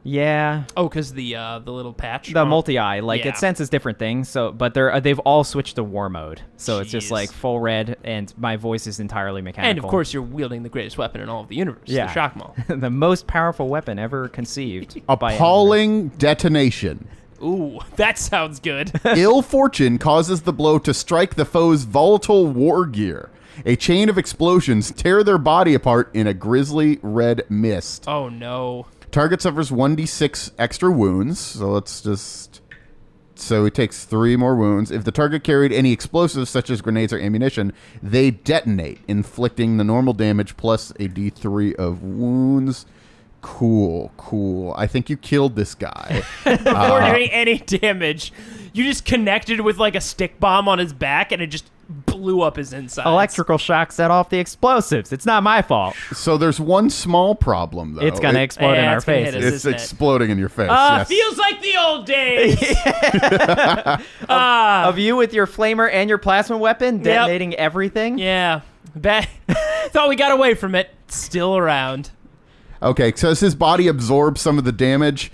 [SPEAKER 3] Yeah.
[SPEAKER 4] Oh, because the little patch?
[SPEAKER 3] The multi-eye, like
[SPEAKER 4] Yeah.
[SPEAKER 3] it senses different things. So, but they've all switched to war mode. So it's just
[SPEAKER 4] Jeez.
[SPEAKER 3] like full red, and my voice is entirely mechanical.
[SPEAKER 4] And of course, you're wielding the greatest weapon in all of the universe,
[SPEAKER 3] Yeah.
[SPEAKER 4] the shock maul.
[SPEAKER 3] the most powerful weapon ever conceived. by
[SPEAKER 5] Appalling detonation.
[SPEAKER 4] Ooh, that sounds good.
[SPEAKER 5] Ill fortune causes the blow to strike the foe's volatile war gear. A chain of explosions tear their body apart in a grisly red mist.
[SPEAKER 4] Oh, no.
[SPEAKER 5] Target suffers 1d6 extra wounds, so he takes 3 more wounds. If the target carried any explosives, such as grenades or ammunition, they detonate, inflicting the normal damage plus a d3 of wounds. Cool. I think you killed this guy.
[SPEAKER 4] Before doing any damage, you just connected with like a stick bomb on his back, and it just blew up his insides.
[SPEAKER 3] Electrical shock set off the explosives. It's not my fault.
[SPEAKER 5] So there's one small problem, though.
[SPEAKER 3] It's gonna explode in
[SPEAKER 4] Yeah,
[SPEAKER 3] our
[SPEAKER 4] it's gonna hit
[SPEAKER 3] faces.
[SPEAKER 4] us.
[SPEAKER 5] It's
[SPEAKER 4] isn't it?
[SPEAKER 5] exploding in your face. Yes.
[SPEAKER 4] Feels like the old days.
[SPEAKER 3] Of you with your flamer and your plasma weapon detonating everything.
[SPEAKER 4] Yeah. Thought we got away from it. Still around.
[SPEAKER 5] Okay, so as his body absorbs some of the damage,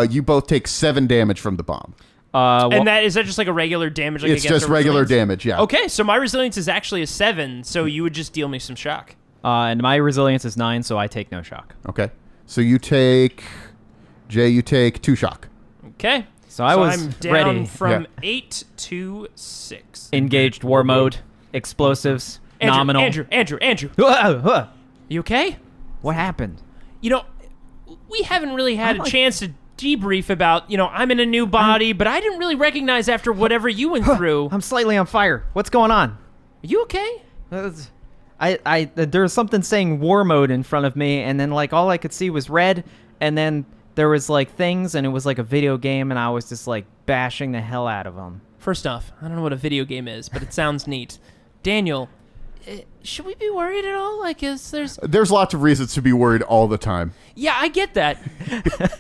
[SPEAKER 5] you both take 7 damage from the bomb.
[SPEAKER 4] And is that just like a regular damage? Like
[SPEAKER 5] It's
[SPEAKER 4] against
[SPEAKER 5] just
[SPEAKER 4] a
[SPEAKER 5] regular
[SPEAKER 4] resilience?
[SPEAKER 5] damage, yeah.
[SPEAKER 4] Okay, so my resilience is actually a 7, so you would just deal me some shock.
[SPEAKER 3] And my resilience is 9, so I take no shock.
[SPEAKER 5] Okay. So you take... Jay, you take 2 shock.
[SPEAKER 4] Okay.
[SPEAKER 3] So I was
[SPEAKER 4] I'm down
[SPEAKER 3] ready.
[SPEAKER 4] from
[SPEAKER 5] Yeah.
[SPEAKER 4] 8 to 6.
[SPEAKER 3] Engaged war mode, explosives, nominal.
[SPEAKER 4] Andrew. You okay?
[SPEAKER 3] What happened?
[SPEAKER 4] You know, we haven't really had a chance to debrief about, I'm in a new body, but I didn't really recognize after whatever you went through.
[SPEAKER 3] I'm slightly on fire. What's going on?
[SPEAKER 4] Are you okay?
[SPEAKER 3] There was something saying war mode in front of me, and then like all I could see was red, and then there was like things, and it was like a video game, and I was just like bashing the hell out of them.
[SPEAKER 4] First off, I don't know what a video game is, but it sounds neat. Daniel, should we be worried at all? Like,
[SPEAKER 5] There's lots of reasons to be worried all the time.
[SPEAKER 4] Yeah, I get that.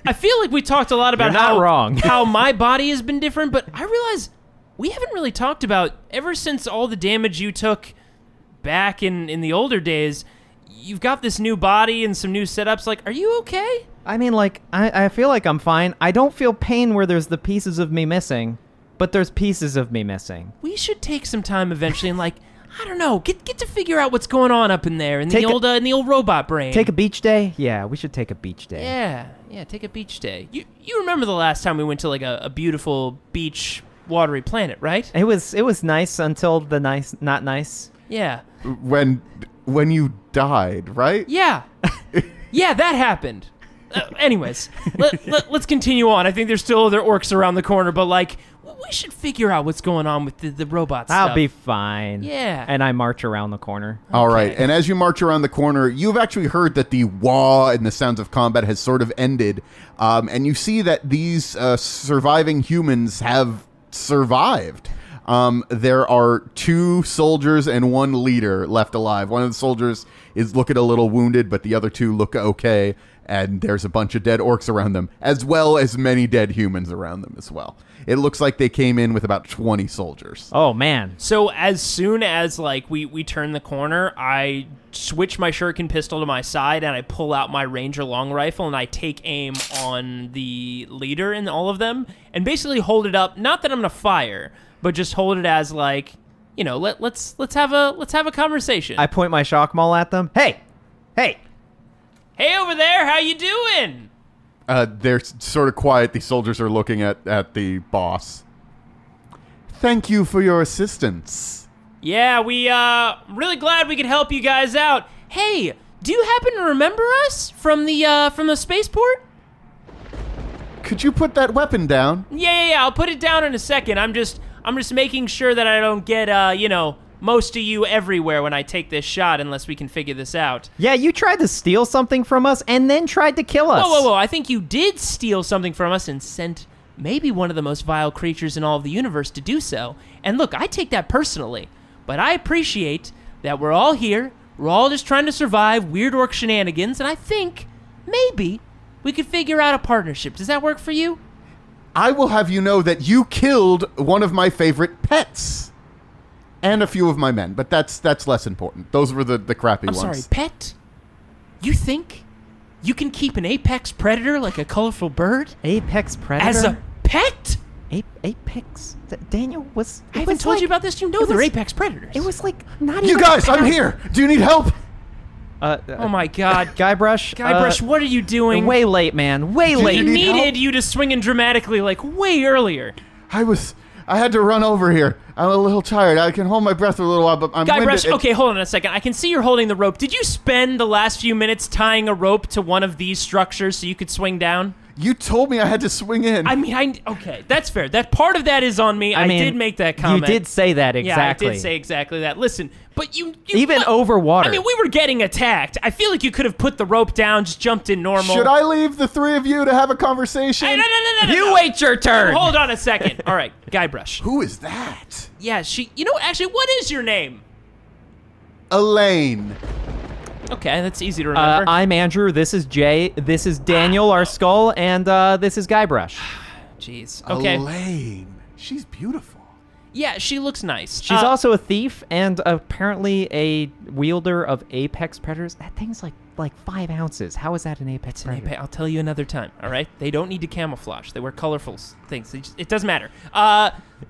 [SPEAKER 4] I feel like we talked a lot about
[SPEAKER 3] You're not wrong.
[SPEAKER 4] how my body has been different, but I realize we haven't really talked about, ever since all the damage you took back in the older days, you've got this new body and some new setups. Like, are you okay?
[SPEAKER 3] I mean, like, I feel like I'm fine. I don't feel pain where there's the pieces of me missing, but there's pieces of me missing.
[SPEAKER 4] We should take some time eventually and, like, I don't know, get to figure out what's going on up in there in the old robot brain.
[SPEAKER 3] Take a beach day? Yeah, we should take a beach day.
[SPEAKER 4] Yeah, take a beach day. You remember the last time we went to like a beautiful beach watery planet, right?
[SPEAKER 3] It was nice until the not nice.
[SPEAKER 4] Yeah.
[SPEAKER 5] When you died, right?
[SPEAKER 4] Yeah. Yeah, that happened. Anyways, let's continue on. I think there's still other orcs around the corner, but like we should figure out what's going on with the robot stuff.
[SPEAKER 3] I'll be fine.
[SPEAKER 4] Yeah.
[SPEAKER 3] And I march around the corner.
[SPEAKER 5] All right, and as you march around the corner, you've actually heard that the wah and the sounds of combat has sort of ended, and you see that these surviving humans have survived. There are 2 soldiers and 1 leader left alive. One of the soldiers is looking a little wounded, but the other 2 look okay, and there's a bunch of dead orcs around them, as well as many dead humans around them as well. It looks like they came in with about 20 soldiers.
[SPEAKER 3] Oh, man.
[SPEAKER 4] So as soon as like we turn the corner, I switch my shuriken pistol to my side and I pull out my ranger long rifle and I take aim on the leader and all of them and basically hold it up. Not that I'm gonna fire, but just hold it as like, let's have a conversation.
[SPEAKER 3] I point my shock maul at them. Hey,
[SPEAKER 4] Hey over there, how you doing?
[SPEAKER 5] They're sort of quiet. The soldiers are looking at the boss. Thank you for your assistance.
[SPEAKER 4] Yeah, we really glad we could help you guys out. Hey, do you happen to remember us from the spaceport?
[SPEAKER 5] Could you put that weapon down?
[SPEAKER 4] Yeah, I'll put it down in a second. I'm just making sure that I don't get most of you everywhere when I take this shot unless we can figure this out.
[SPEAKER 3] Yeah, you tried to steal something from us and then tried to kill us.
[SPEAKER 4] Whoa. I think you did steal something from us and sent maybe one of the most vile creatures in all of the universe to do so. And look, I take that personally, but I appreciate that we're all here. We're all just trying to survive weird orc shenanigans, and I think maybe we could figure out a partnership. Does that work for you?
[SPEAKER 5] I will have you know that you killed one of my favorite pets. And a few of my men, but that's less important. Those were the crappy ones.
[SPEAKER 4] I'm sorry, pet? You think You can keep an apex predator like a colorful bird
[SPEAKER 3] Apex predator?
[SPEAKER 4] as a pet?
[SPEAKER 3] Apex? Daniel was...
[SPEAKER 4] I haven't told you about this. You know
[SPEAKER 3] it
[SPEAKER 4] they're
[SPEAKER 3] was-
[SPEAKER 4] apex predators.
[SPEAKER 3] It was like not
[SPEAKER 5] You
[SPEAKER 3] even...
[SPEAKER 5] guys, I'm here. Do you need help?
[SPEAKER 4] Oh my god.
[SPEAKER 3] Guybrush?
[SPEAKER 4] Guybrush, what are you doing?
[SPEAKER 3] Way late, man. Way
[SPEAKER 4] I
[SPEAKER 3] late.
[SPEAKER 5] you need help?
[SPEAKER 4] needed you to swing in dramatically like way earlier.
[SPEAKER 5] I had to run over here. I'm a little tired. I can hold my breath for a little while, but I'm
[SPEAKER 4] Guybrush,
[SPEAKER 5] winded.
[SPEAKER 4] okay, hold on a second. I can see you're holding the rope. Did you spend the last few minutes tying a rope to one of these structures so you could swing down?
[SPEAKER 5] You told me I had to swing in.
[SPEAKER 4] Okay, that's fair. That part of that is on me. I
[SPEAKER 3] mean,
[SPEAKER 4] did make that comment.
[SPEAKER 3] You did say that exactly.
[SPEAKER 4] Yeah, I did say exactly that. Listen, but you
[SPEAKER 3] Even over water.
[SPEAKER 4] I mean, we were getting attacked. I feel like you could have put the rope down, just jumped in normal.
[SPEAKER 5] Should I leave the three of you to have a conversation?
[SPEAKER 4] Hey, no.
[SPEAKER 3] You wait your turn.
[SPEAKER 4] Hold on a second. All right, Guybrush.
[SPEAKER 5] Who is that?
[SPEAKER 4] Yeah, actually, what is your name?
[SPEAKER 5] Elaine.
[SPEAKER 4] Okay, that's easy to remember.
[SPEAKER 3] I'm Andrew. This is Jay. This is Daniel, our skull, and this is Guybrush.
[SPEAKER 4] Jeez. Okay.
[SPEAKER 5] Elaine. She's beautiful.
[SPEAKER 4] Yeah, she looks nice.
[SPEAKER 3] She's also a thief and apparently a wielder of apex predators. That thing's like 5 ounces. How is that an apex predator?
[SPEAKER 4] I'll tell you another time, all right? They don't need to camouflage. They wear colorful things. It doesn't matter.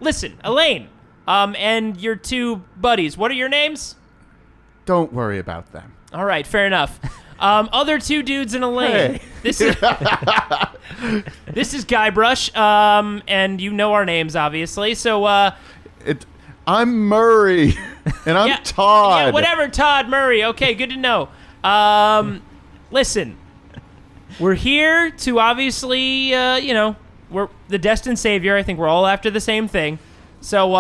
[SPEAKER 4] Listen, Elaine, and your two buddies, what are your names?
[SPEAKER 5] Don't worry about them.
[SPEAKER 4] All right, fair enough. Other two dudes and Elaine.
[SPEAKER 5] Hey.
[SPEAKER 4] This is Guybrush, and you know our names, obviously. So,
[SPEAKER 5] I'm Murray, and I'm Todd.
[SPEAKER 4] Yeah, whatever, Todd, Murray. Okay, good to know. Listen, we're here to obviously, we're the destined savior. I think we're all after the same thing. So,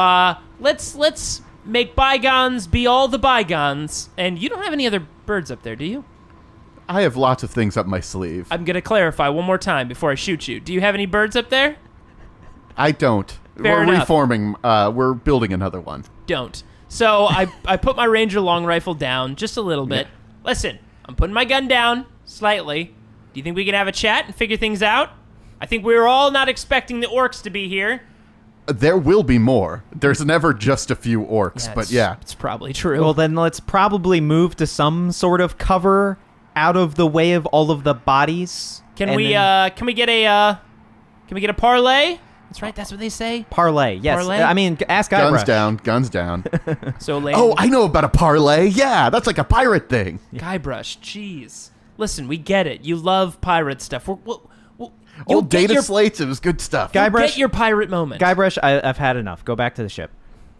[SPEAKER 4] let's make bygones be all the bygones. And you don't have any other birds up there, do you?
[SPEAKER 5] I have lots of things up my sleeve.
[SPEAKER 4] I'm going to clarify one more time before I shoot you. Do you have any birds up there?
[SPEAKER 5] I don't.
[SPEAKER 4] Fair
[SPEAKER 5] we're
[SPEAKER 4] enough.
[SPEAKER 5] reforming. We're building another one.
[SPEAKER 4] Don't. So I put my Ranger long rifle down just a little bit.
[SPEAKER 5] Yeah.
[SPEAKER 4] Listen, I'm putting my gun down slightly. Do you think we can have a chat and figure things out? I think we were all not expecting the Orks to be here.
[SPEAKER 5] There will be more. There's never just a few orcs, but yeah.
[SPEAKER 4] It's probably true.
[SPEAKER 3] Well, then let's probably move to some sort of cover out of the way of all of the bodies.
[SPEAKER 4] Can
[SPEAKER 3] and
[SPEAKER 4] we
[SPEAKER 3] then
[SPEAKER 4] get a parlay? That's right. That's what they say.
[SPEAKER 3] parlay? Yes.
[SPEAKER 4] Parlay?
[SPEAKER 3] I mean, ask Guybrush.
[SPEAKER 5] Guns down.
[SPEAKER 4] So, Lane,
[SPEAKER 5] Oh, I know about a parlay. Yeah, that's like a pirate thing.
[SPEAKER 4] Guybrush, jeez. Listen, we get it. You love pirate stuff. You'll
[SPEAKER 5] Old
[SPEAKER 4] get
[SPEAKER 5] data
[SPEAKER 4] your,
[SPEAKER 5] slates, it was good stuff.
[SPEAKER 3] Guybrush,
[SPEAKER 4] get your pirate moment.
[SPEAKER 3] Guybrush, I've had enough. Go back to the ship.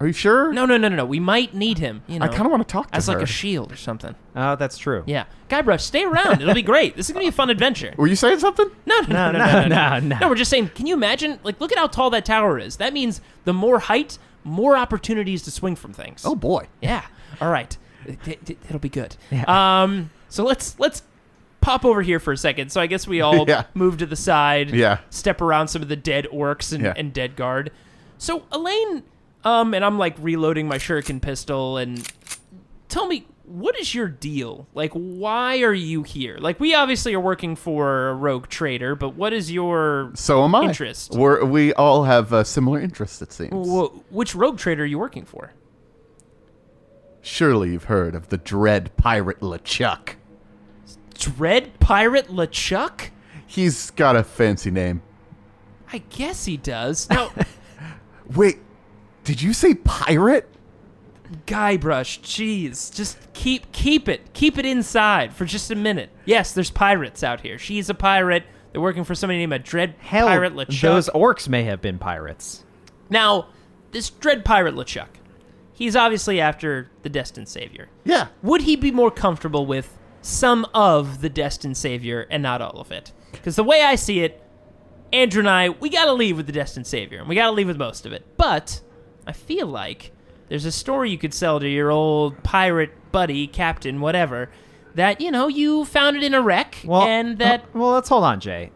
[SPEAKER 5] Are you sure?
[SPEAKER 4] No. We might need him. You know,
[SPEAKER 5] I kind of want to talk to
[SPEAKER 4] as
[SPEAKER 5] her.
[SPEAKER 4] like a shield or something.
[SPEAKER 3] Oh, that's true.
[SPEAKER 4] Yeah, Guybrush, stay around. It'll be great. This is gonna be a fun adventure.
[SPEAKER 5] Were you saying something?
[SPEAKER 4] No.
[SPEAKER 3] No.
[SPEAKER 4] No, we're just saying. Can you imagine? Like, look at how tall that tower is. That means the more height, more opportunities to swing from things.
[SPEAKER 5] Oh boy.
[SPEAKER 4] Yeah. All right. It'll be good.
[SPEAKER 3] Yeah.
[SPEAKER 4] So let's pop over here for a second. So I guess we all
[SPEAKER 5] Yeah.
[SPEAKER 4] move to the side.
[SPEAKER 5] Yeah.
[SPEAKER 4] Step around some of the dead orcs and,
[SPEAKER 5] Yeah.
[SPEAKER 4] and dead guard. So Elaine, and I'm like reloading my shuriken pistol, and tell me, what is your deal? Like, why are you here? Like, we obviously are working for a rogue trader, but what is your
[SPEAKER 5] So am I.
[SPEAKER 4] interest?
[SPEAKER 5] We all have similar interests, it seems.
[SPEAKER 4] Which rogue trader are you working for?
[SPEAKER 5] Surely you've heard of the dread pirate LeChuck.
[SPEAKER 4] Dread Pirate LeChuck?
[SPEAKER 5] He's got a fancy name.
[SPEAKER 4] I guess he does. Now,
[SPEAKER 5] Wait, did you say pirate?
[SPEAKER 4] Guybrush, jeez, just keep it inside for just a minute. Yes, there's pirates out here. She's a pirate. They're working for somebody named a Dread
[SPEAKER 3] Hell,
[SPEAKER 4] Pirate LeChuck.
[SPEAKER 3] those orcs may have been pirates.
[SPEAKER 4] Now, this Dread Pirate LeChuck, he's obviously after the Destined Savior.
[SPEAKER 5] Yeah.
[SPEAKER 4] Would he be more comfortable with some of the Destined Savior and not all of it? Because the way I see it, Andrew and I, we gotta leave with the Destined Savior, and we gotta leave with most of it. But I feel like there's a story you could sell to your old pirate buddy, captain, whatever, that, you found it in a wreck, and that...
[SPEAKER 3] Well, let's hold on, Jay.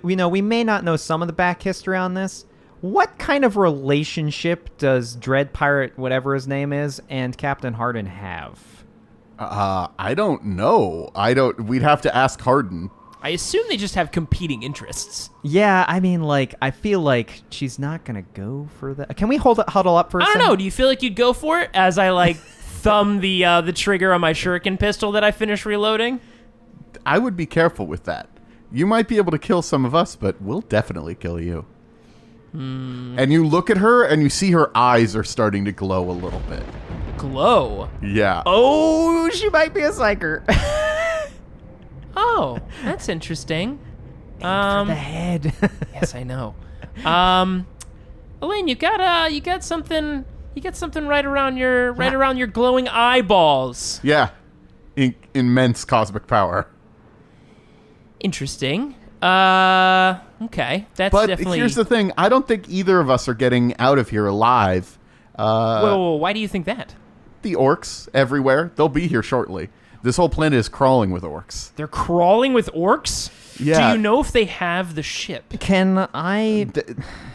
[SPEAKER 3] We may not know some of the back history on this. What kind of relationship does Dread Pirate, whatever his name is, and Captain Hardin have?
[SPEAKER 5] I don't know. We'd have to ask Hardin.
[SPEAKER 4] I assume they just have competing interests.
[SPEAKER 3] Yeah, I mean, I feel like she's not gonna go for that. Can we huddle up for a
[SPEAKER 4] I
[SPEAKER 3] second?
[SPEAKER 4] don't know. Do you feel like you'd go for it as I thumb the trigger on my shuriken pistol that I finished reloading?
[SPEAKER 5] I would be careful with that. You might be able to kill some of us, but we'll definitely kill you. And you look at her, and you see her eyes are starting to glow a little bit.
[SPEAKER 4] Glow?
[SPEAKER 5] Yeah.
[SPEAKER 3] Oh, she might be a psyker.
[SPEAKER 4] Oh, that's interesting.
[SPEAKER 3] For the head.
[SPEAKER 4] Yes, I know. Elaine, you got something right around your glowing eyeballs.
[SPEAKER 5] Yeah. Immense cosmic power.
[SPEAKER 4] Interesting. Okay. That's
[SPEAKER 5] But
[SPEAKER 4] definitely.
[SPEAKER 5] here's the thing. I don't think either of us are getting out of here alive.
[SPEAKER 4] Whoa, why do you think that?
[SPEAKER 5] The orcs everywhere. They'll be here shortly. This whole planet is crawling with orcs.
[SPEAKER 4] They're crawling with orcs?
[SPEAKER 5] Yeah.
[SPEAKER 4] Do you know if they have the ship?
[SPEAKER 3] Can I...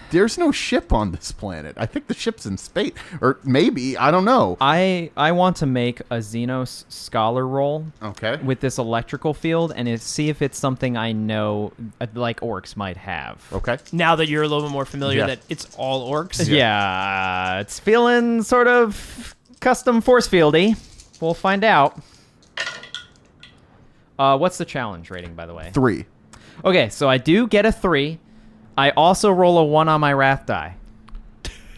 [SPEAKER 5] There's no ship on this planet. I think the ship's in space. Or maybe. I don't know.
[SPEAKER 3] I want to make a Xenos scholar roll
[SPEAKER 5] Okay.
[SPEAKER 3] with this electrical field and see if it's something I know like orcs might have.
[SPEAKER 5] Okay.
[SPEAKER 4] Now that you're a little bit more familiar
[SPEAKER 5] Yeah.
[SPEAKER 4] that it's all orcs?
[SPEAKER 3] Yeah, it's feeling sort of custom force fieldy. We'll find out. What's the challenge rating, by the way?
[SPEAKER 5] 3.
[SPEAKER 3] Okay, so I do get a 3. I also roll a 1 on my wrath die.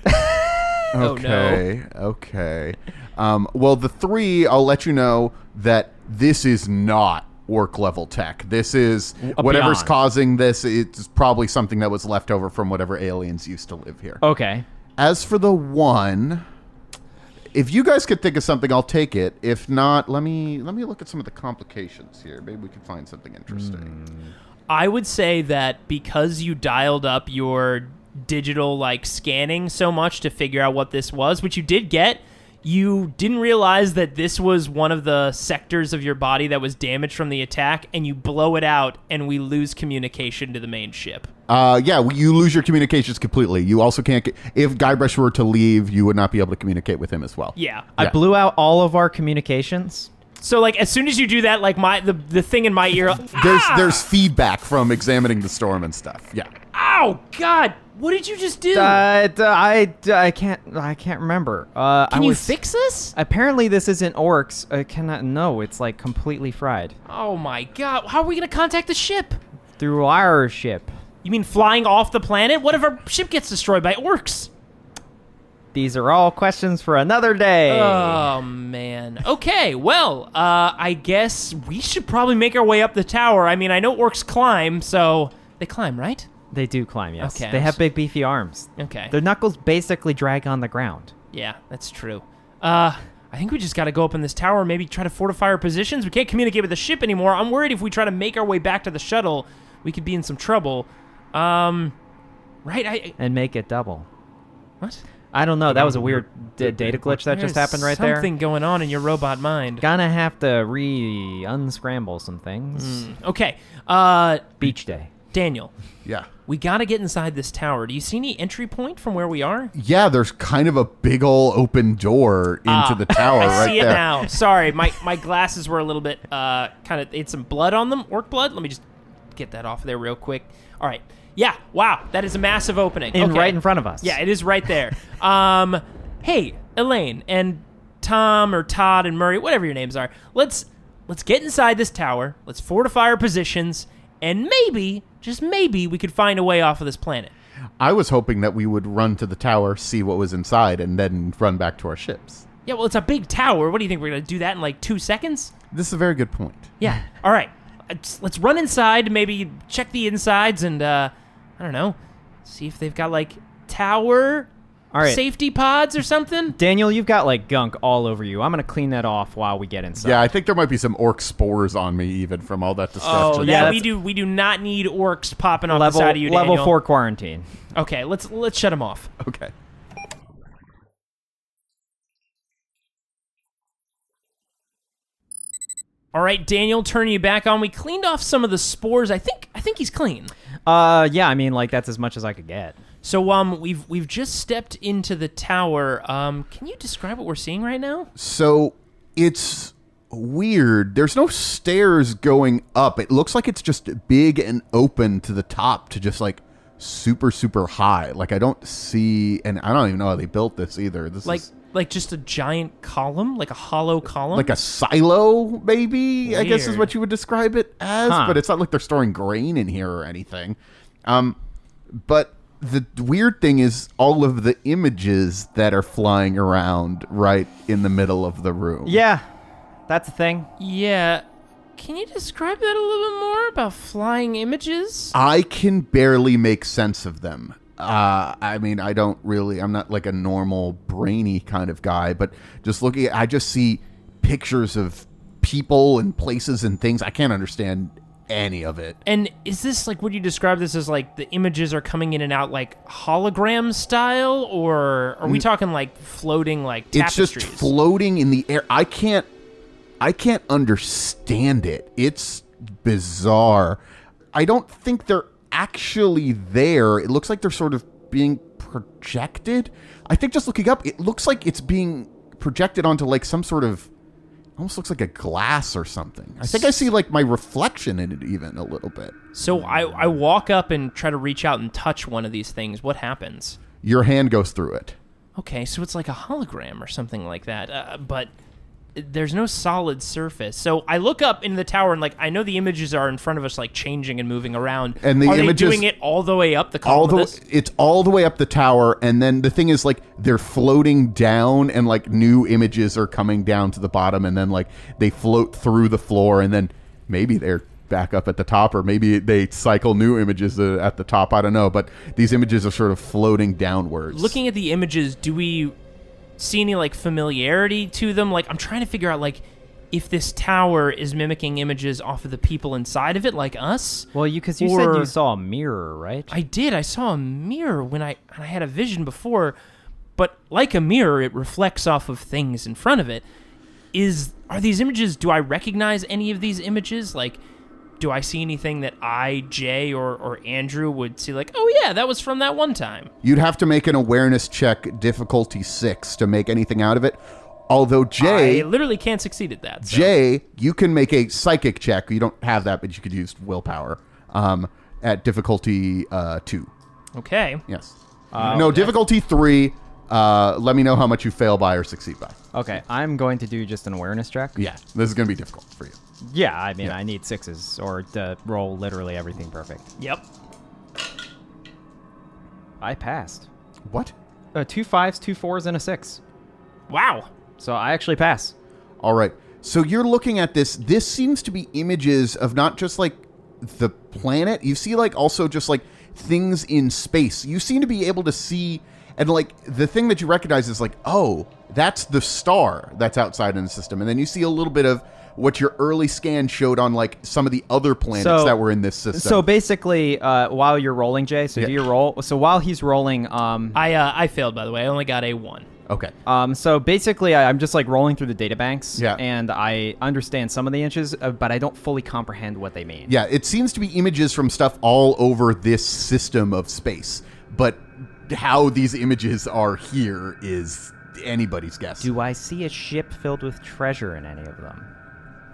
[SPEAKER 4] Oh,
[SPEAKER 5] Okay. Okay. Well, the 3, I'll let you know that this is not orc level tech. This is whatever's
[SPEAKER 3] beyond.
[SPEAKER 5] causing this. It's probably something that was left over from whatever aliens used to live here.
[SPEAKER 3] Okay.
[SPEAKER 5] As for the 1, if you guys could think of something, I'll take it. If not, let me look at some of the complications here. Maybe we can find something interesting.
[SPEAKER 4] I would say that because you dialed up your digital scanning so much to figure out what this was, which you did get, you didn't realize that this was one of the sectors of your body that was damaged from the attack, and you blow it out, and we lose communication to the main ship.
[SPEAKER 5] Yeah, you lose your communications completely. You also can't get... If Guybrush were to leave, you would not be able to communicate with him as well.
[SPEAKER 4] Yeah.
[SPEAKER 3] I blew out all of our communications.
[SPEAKER 4] So, as soon as you do that, the thing in my ear...
[SPEAKER 5] There's feedback from examining the storm and stuff. Yeah.
[SPEAKER 4] Ow! God! What did you just do?
[SPEAKER 3] I can't remember.
[SPEAKER 4] Can you fix this?
[SPEAKER 3] Apparently this isn't orcs. I cannot. No, it's completely fried
[SPEAKER 4] Oh my God! How are we gonna contact the ship?
[SPEAKER 3] through our ship.
[SPEAKER 4] You mean flying off the planet? What if our ship gets destroyed by orcs?
[SPEAKER 3] These are all questions for another day.
[SPEAKER 4] Oh man. Okay. Well, I guess we should probably make our way up the tower. I mean, I know orcs climb, so they climb, right?
[SPEAKER 3] They do climb, yes.
[SPEAKER 4] Okay.
[SPEAKER 3] They have big beefy arms.
[SPEAKER 4] Okay.
[SPEAKER 3] Their knuckles basically drag on the ground.
[SPEAKER 4] Yeah, that's true. I think we just got to go up in this tower and maybe try to fortify our positions. We can't communicate with the ship anymore. I'm worried if we try to make our way back to the shuttle, we could be in some trouble. Right?
[SPEAKER 3] And make it double.
[SPEAKER 4] What?
[SPEAKER 3] I don't know. That was a weird data glitch that just happened right there.
[SPEAKER 4] Something going on in your robot mind.
[SPEAKER 3] Gonna have to unscramble some things.
[SPEAKER 4] Okay.
[SPEAKER 3] Beach day.
[SPEAKER 4] Daniel,
[SPEAKER 5] Yeah.
[SPEAKER 4] we got to get inside this tower. Do you see any entry point from where we are?
[SPEAKER 5] Yeah, there's kind of a big ol' open door into the tower
[SPEAKER 4] I
[SPEAKER 5] right
[SPEAKER 4] see
[SPEAKER 5] there.
[SPEAKER 4] it now. Sorry, my glasses were a little bit kind of ate some blood on them, orc blood. Let me just get that off of there real quick. All right. Yeah. Wow. That is a massive opening. Okay.
[SPEAKER 3] Right in front of us.
[SPEAKER 4] Yeah, it is right there. Hey, Elaine and Tom or Todd and Murray, whatever your names are. Let's get inside this tower. Let's fortify our positions, and maybe, just maybe, we could find a way off of this planet.
[SPEAKER 5] I was hoping that we would run to the tower, see what was inside, and then run back to our ships.
[SPEAKER 4] Yeah, well, it's a big tower. What do you think? We're going to do that in 2 seconds?
[SPEAKER 5] This is a very good point.
[SPEAKER 4] Yeah. All right. Let's run inside, maybe check the insides, and, I don't know, see if they've got, tower
[SPEAKER 3] All right.
[SPEAKER 4] safety pods or something.
[SPEAKER 3] Daniel, you've got gunk all over you. I'm gonna clean that off while we get inside.
[SPEAKER 5] Yeah, I think there might be some orc spores on me even from all that
[SPEAKER 4] Oh,
[SPEAKER 5] destruction.
[SPEAKER 3] yeah,
[SPEAKER 4] we do not need orcs popping off
[SPEAKER 3] level
[SPEAKER 4] the side of you, Daniel.
[SPEAKER 3] level 4 quarantine.
[SPEAKER 4] Okay, let's shut them off.
[SPEAKER 5] Okay.
[SPEAKER 4] All right, Daniel, turning you back on. We cleaned off some of the spores. I think he's clean.
[SPEAKER 3] Yeah, I mean, that's as much as I could get.
[SPEAKER 4] So we've just stepped into the tower. Can you describe what we're seeing right now?
[SPEAKER 5] So it's weird. There's no stairs going up. It looks like it's just big and open to the top to just super, super high. I don't see, and I don't even know how they built this either. This is
[SPEAKER 4] Like just a giant column? Like a hollow column?
[SPEAKER 5] Like a silo, maybe, I guess is
[SPEAKER 4] Weird.
[SPEAKER 5] what you would describe it as.
[SPEAKER 3] Huh.
[SPEAKER 5] But it's not like they're storing grain in here or anything. But the weird thing is all of the images that are flying around right in the middle of the room.
[SPEAKER 3] Yeah, that's a thing.
[SPEAKER 4] Yeah. Can you describe that a little bit more about flying images?
[SPEAKER 5] I can barely make sense of them. I mean, I'm not like a normal brainy kind of guy, but just looking I just see pictures of people and places and things. I can't understand any of it.
[SPEAKER 4] And is this like, would you describe this as like the images are coming in and out like hologram style, or are we talking like floating like tapestries?
[SPEAKER 5] It's just floating in the air. I can't understand it. It's bizarre. I don't think they're actually there. It looks like they're sort of being projected. I think just looking up, it looks like it's being projected onto like some sort of, almost looks like a glass or something. I think I see like my reflection in it even a little bit.
[SPEAKER 4] So I walk up and try to reach out and touch one of these things. What happens?
[SPEAKER 5] Your hand goes through it.
[SPEAKER 4] Okay, so it's like a hologram or something like that, but there's no solid surface. So I look up into the tower and like I know the images are in front of us, like changing and moving around.
[SPEAKER 5] And the
[SPEAKER 4] are
[SPEAKER 5] images,
[SPEAKER 4] they doing it all the way up the column?
[SPEAKER 5] it's all the way up the tower, and then the thing is like they're floating down, and like new images are coming down to the bottom, and then like they float through the floor, and then maybe they're back up at the top, or maybe they cycle new images at the top. I don't know, but these images are sort of floating downwards.
[SPEAKER 4] Looking at the images, do we see any like familiarity to them? Like I'm trying to figure out like if this tower is mimicking images off of the people inside of it, like us.
[SPEAKER 3] Well, because you said you saw a mirror, right?
[SPEAKER 4] I did. I saw a mirror when I had a vision before, but like a mirror, it reflects off of things in front of it. Are these images? Do I recognize any of these images? Like, do I see anything that Jay, or Andrew would see? Like, oh yeah, that was from that one time.
[SPEAKER 5] You'd have to make an awareness check, difficulty 6, to make anything out of it. Although Jay,
[SPEAKER 4] I literally can't succeed at that. So.
[SPEAKER 5] Jay, you can make a psychic check. You don't have that, but you could use willpower at difficulty 2.
[SPEAKER 4] Okay.
[SPEAKER 5] Yes. No, difficulty 3. Let me know how much you fail by or succeed by.
[SPEAKER 3] Okay, I'm going to do just an awareness check.
[SPEAKER 5] Yeah, this is going to be difficult for you.
[SPEAKER 3] Yeah, I mean, I need 6s or to roll literally everything perfect.
[SPEAKER 4] Yep.
[SPEAKER 3] I passed.
[SPEAKER 5] What?
[SPEAKER 3] 2 5s, 2 4s, and a 6.
[SPEAKER 4] Wow.
[SPEAKER 3] So I actually pass.
[SPEAKER 5] All right. So you're looking at this. This seems to be images of not just like the planet. You see like also just like things in space. You seem to be able to see, and like the thing that you recognize is like, oh, that's the star that's outside in the system. And then you see a little bit of what your early scan showed on like some of the other planets that were in this system.
[SPEAKER 3] So basically, while you're rolling, Jay, so do your roll. So while he's rolling,
[SPEAKER 4] I failed, by the way. I only got a 1.
[SPEAKER 5] Okay.
[SPEAKER 3] So basically, I'm just like rolling through the data banks,
[SPEAKER 5] Yeah.
[SPEAKER 3] and I understand some of the images, but I don't fully comprehend what they mean.
[SPEAKER 5] Yeah, it seems to be images from stuff all over this system of space, but how these images are here is anybody's guess.
[SPEAKER 3] Do I see a ship filled with treasure in any of them?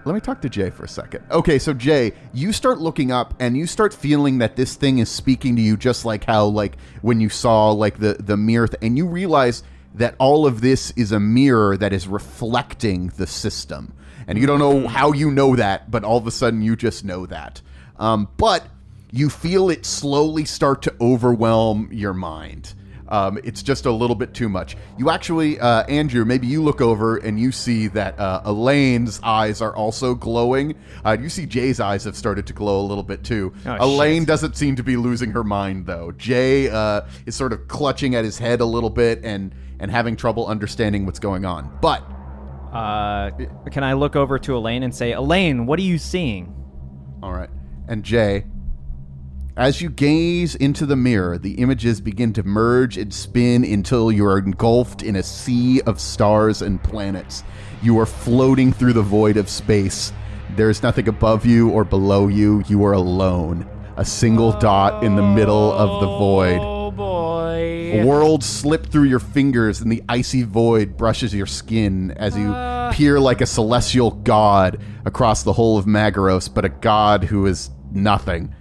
[SPEAKER 5] Let me talk to Jay for a second. Okay, so Jay, you start looking up and you start feeling that this thing is speaking to you just like how, like, when you saw, like, the mirror, and you realize that all of this is a mirror that is reflecting the system. And you don't know how you know that, but all of a sudden you just know that. But you feel it slowly start to overwhelm your mind. It's just a little bit too much. You actually, Andrew, maybe you look over and you see that Elaine's eyes are also glowing. You see Jay's eyes have started to glow a little bit too.
[SPEAKER 3] Oh,
[SPEAKER 5] Elaine
[SPEAKER 3] shit.
[SPEAKER 5] doesn't seem to be losing her mind though. Jay is sort of clutching at his head a little bit and having trouble understanding what's going on. But
[SPEAKER 3] can I look over to Elaine and say, Elaine, what are you seeing?
[SPEAKER 5] all right. And Jay, as you gaze into the mirror, the images begin to merge and spin until you are engulfed in a sea of stars and planets. You are floating through the void of space. There is nothing above you or below you. You are alone. A single dot in the middle of the void.
[SPEAKER 4] Oh boy.
[SPEAKER 5] Worlds slip through your fingers and the icy void brushes your skin as you peer like a celestial god across the whole of Magaros, but a god who is nothing.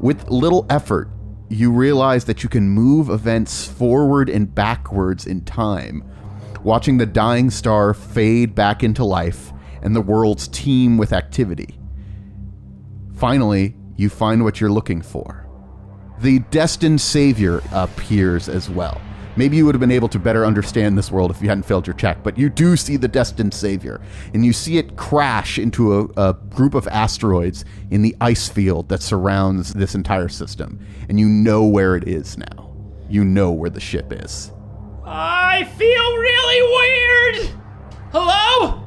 [SPEAKER 5] With little effort, you realize that you can move events forward and backwards in time. watching the dying star fade back into life and the worlds teem with activity. Finally, you find what you're looking for. The destined savior appears as well. Maybe you would have been able to better understand this world if you hadn't failed your check, but you do see the destined savior, and you see it crash into a group of asteroids in the ice field that surrounds this entire system, and you know where it is now. You know where the ship is.
[SPEAKER 4] I feel really weird. Hello?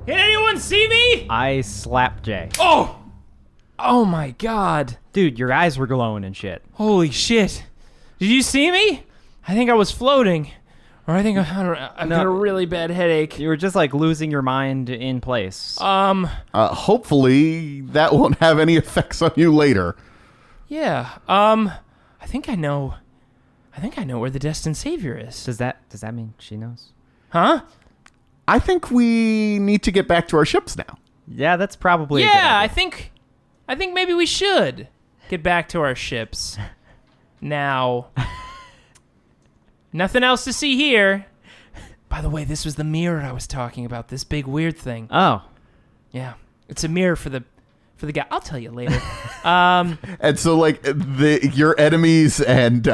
[SPEAKER 4] Can anyone see me?
[SPEAKER 3] I slapped Jay.
[SPEAKER 4] Oh my god.
[SPEAKER 3] Dude, your eyes were glowing and shit.
[SPEAKER 4] Holy shit. Did you see me? I think I was floating. Or I think I've got a really bad headache.
[SPEAKER 3] You were just like losing your mind in place.
[SPEAKER 5] Hopefully that won't have any effects on you later.
[SPEAKER 4] Yeah. I think I know where the destined savior is.
[SPEAKER 3] Does that mean she knows?
[SPEAKER 4] Huh?
[SPEAKER 5] I think we need to get back to our ships now.
[SPEAKER 3] Yeah, that's probably a good
[SPEAKER 4] Yeah,
[SPEAKER 3] idea.
[SPEAKER 4] I think maybe we should get back to our ships. Now. Nothing else to see here. By the way, this was the mirror I was talking about, this big weird thing.
[SPEAKER 3] Oh.
[SPEAKER 4] Yeah. It's a mirror for the guy. I'll tell you later.
[SPEAKER 5] And so, like, your enemies and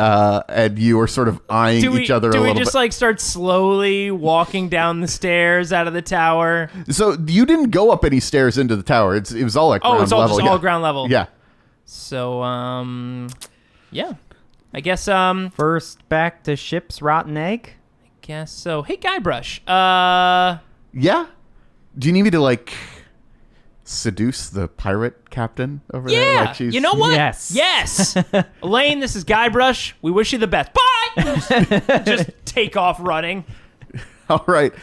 [SPEAKER 5] you are sort of eyeing each other a little bit.
[SPEAKER 4] Do we just, like, start slowly walking down the stairs out of the tower?
[SPEAKER 5] So you didn't go up any stairs into the tower. It was all at ground
[SPEAKER 4] Oh, it's all
[SPEAKER 5] level.
[SPEAKER 4] just all ground level.
[SPEAKER 5] Yeah.
[SPEAKER 4] So, yeah. I guess,
[SPEAKER 3] First back to ship's rotten egg?
[SPEAKER 4] guess so. Hey, Guybrush.
[SPEAKER 5] Yeah? Do you need me to, like, seduce the pirate captain over there?
[SPEAKER 4] Yeah.
[SPEAKER 5] Like she's...
[SPEAKER 4] You know what?
[SPEAKER 3] Yes.
[SPEAKER 4] Yes. Elaine, this is Guybrush. We wish you the best. Bye! Just take off running.
[SPEAKER 5] All right.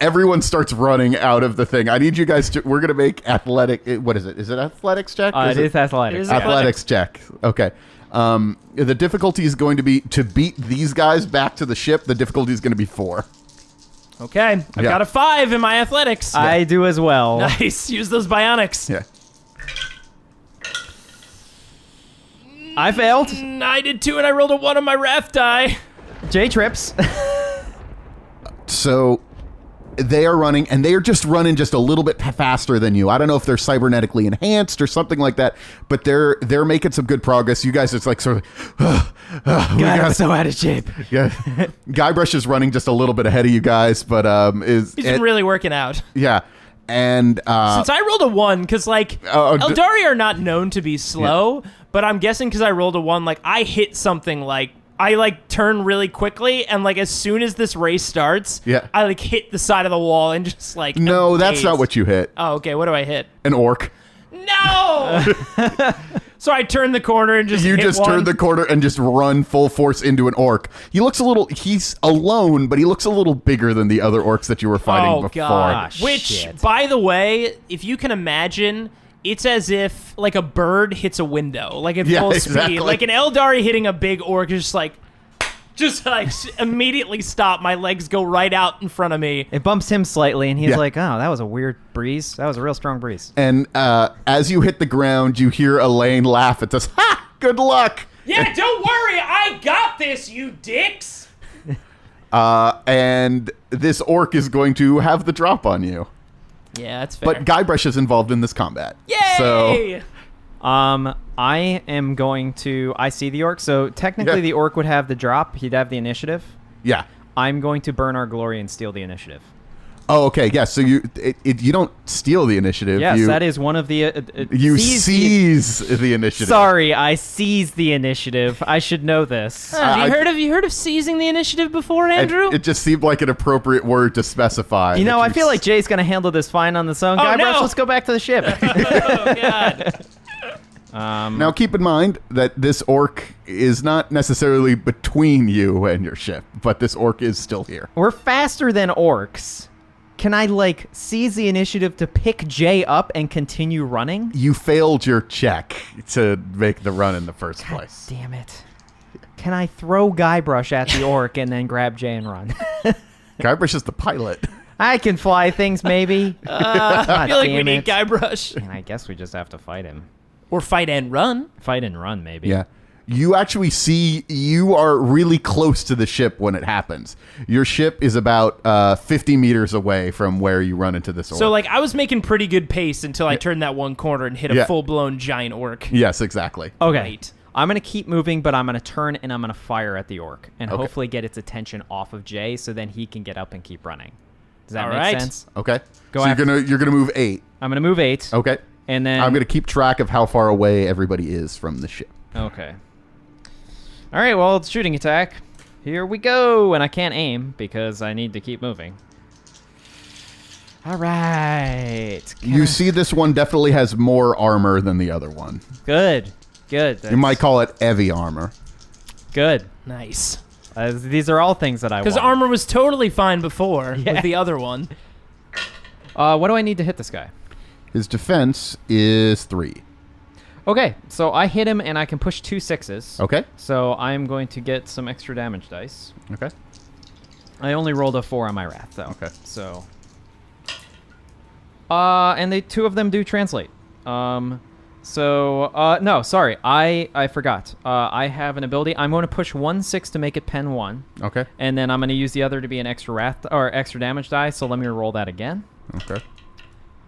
[SPEAKER 5] Everyone starts running out of the thing. I need you guys to... We're going to make athletic... What is it? Is it athletics check?
[SPEAKER 3] It is athletics.
[SPEAKER 4] It is
[SPEAKER 5] Athletics check. Okay. The difficulty is going to be to beat these guys back to the ship. The difficulty is going to be 4.
[SPEAKER 4] Okay. I've got a 5 in my athletics.
[SPEAKER 3] I do as well.
[SPEAKER 4] Nice. Use those bionics.
[SPEAKER 5] Yeah.
[SPEAKER 3] I failed.
[SPEAKER 4] I did too, and I rolled a 1 on my wrath die.
[SPEAKER 3] Jay trips.
[SPEAKER 5] So they are running, and they are just running just a little bit faster than you. I don't know if they're cybernetically enhanced or something like that, but they're making some good progress. You guys, it's like sort of...
[SPEAKER 3] God, I'm so out of shape.
[SPEAKER 5] Yeah. Guybrush is running just a little bit ahead of you guys, but
[SPEAKER 4] He's been really working out.
[SPEAKER 5] yeah. And
[SPEAKER 4] Since I rolled a 1, because, like, Eldari are not known to be slow, but I'm guessing because I rolled a 1, like, I hit something, like, I, like, turn really quickly, and, like, as soon as this race starts, I, like, hit the side of the wall and just, like...
[SPEAKER 5] No, that's not what you hit.
[SPEAKER 4] Oh, okay, what do I hit?
[SPEAKER 5] An orc.
[SPEAKER 4] No! So I turned the corner and just
[SPEAKER 5] You
[SPEAKER 4] hit
[SPEAKER 5] just
[SPEAKER 4] one.
[SPEAKER 5] turned the corner and just run full force into an orc. He's alone, but he looks a little bigger than the other orcs that you were fighting before.
[SPEAKER 4] God. Which,
[SPEAKER 3] shit.
[SPEAKER 4] by the way, if you can imagine... It's as if, like, a bird hits a window, like, at full
[SPEAKER 5] exactly.
[SPEAKER 4] speed. Like, an Eldari hitting a big orc is just like, immediately stop. My legs go right out in front of me.
[SPEAKER 3] It bumps him slightly, and he's
[SPEAKER 5] Yeah.
[SPEAKER 3] like, oh, that was a weird breeze. That was a real strong breeze.
[SPEAKER 5] And as you hit the ground, you hear Elaine laugh at this. Ha! Good luck!
[SPEAKER 4] Yeah, don't worry. I got this, you dicks.
[SPEAKER 5] And this orc is going to have the drop on you.
[SPEAKER 4] Yeah, that's fair.
[SPEAKER 5] But Guybrush is involved in this combat.
[SPEAKER 4] Yay!
[SPEAKER 5] So,
[SPEAKER 3] I am going to... I see the orc, so technically the orc would have the drop. He'd have the initiative.
[SPEAKER 5] yeah.
[SPEAKER 3] I'm going to burn our glory and steal the initiative.
[SPEAKER 5] Oh, okay. Yeah, so you don't steal the initiative.
[SPEAKER 3] Yes, that is one of the...
[SPEAKER 5] You seize the initiative.
[SPEAKER 3] Sorry, I seize the initiative. I should know this.
[SPEAKER 4] Have you heard of seizing the initiative before, Andrew?
[SPEAKER 5] It just seemed like an appropriate word to specify.
[SPEAKER 3] You know,
[SPEAKER 5] that
[SPEAKER 3] I feel like Jay's going to handle this fine on his own. Guybrush,
[SPEAKER 4] no.
[SPEAKER 3] let's go back to the ship.
[SPEAKER 4] Oh, God.
[SPEAKER 5] Now, keep in mind that this orc is not necessarily between you and your ship, but this orc is still here.
[SPEAKER 3] We're faster than orcs. Can I, like, seize the initiative to pick Jay up and continue running?
[SPEAKER 5] You failed your check to make the run in the first place.
[SPEAKER 3] Damn it. Can I throw Guybrush at the orc and then grab Jay and run?
[SPEAKER 5] Guybrush is the pilot.
[SPEAKER 3] I can fly things, maybe.
[SPEAKER 4] I feel like we
[SPEAKER 3] damn
[SPEAKER 4] need
[SPEAKER 3] it.
[SPEAKER 4] Guybrush.
[SPEAKER 3] And I guess we just have to fight him.
[SPEAKER 4] Or fight and run.
[SPEAKER 3] Fight and run, maybe.
[SPEAKER 5] Yeah. You actually see you are really close to the ship when it happens. Your ship is about 50 meters away from where you run into this orc.
[SPEAKER 4] So, like, I was making pretty good pace until I turned that one corner and hit a full-blown giant orc.
[SPEAKER 5] Yes, exactly.
[SPEAKER 3] Okay.
[SPEAKER 4] Right.
[SPEAKER 3] I'm going to keep moving, but I'm going to turn and I'm going to fire at the orc and hopefully get its attention off of Jay so then he can get up and keep running. Does that make sense?
[SPEAKER 5] Okay.
[SPEAKER 3] Go
[SPEAKER 5] so
[SPEAKER 3] after-
[SPEAKER 5] you're gonna move 8.
[SPEAKER 3] I'm going to move 8.
[SPEAKER 5] Okay.
[SPEAKER 3] And then...
[SPEAKER 5] I'm going to keep track of how far away everybody is from the ship.
[SPEAKER 3] Okay. All right, well, it's shooting attack. Here we go. And I can't aim because I need to keep moving. All right.
[SPEAKER 5] You see this one definitely has more armor than the other one.
[SPEAKER 3] Good. Good.
[SPEAKER 5] You might call it heavy armor.
[SPEAKER 3] Good.
[SPEAKER 4] Nice.
[SPEAKER 3] These are all things that I want.
[SPEAKER 4] Because armor was totally fine before with the other one.
[SPEAKER 3] What do I need to hit this guy?
[SPEAKER 5] His defense is 3.
[SPEAKER 3] Okay, so I hit him and I can push 2 6s.
[SPEAKER 5] Okay.
[SPEAKER 3] So I'm going to get some extra damage dice.
[SPEAKER 5] Okay.
[SPEAKER 3] I only rolled a 4 on my wrath, though.
[SPEAKER 5] Okay.
[SPEAKER 3] So... and 2 of them do translate. No, sorry. I forgot. I have an ability. I'm going to push 1 6 to make it pen 1.
[SPEAKER 5] Okay.
[SPEAKER 3] And then I'm going to use the other to be an extra wrath or extra damage die. So let me roll that again.
[SPEAKER 5] Okay.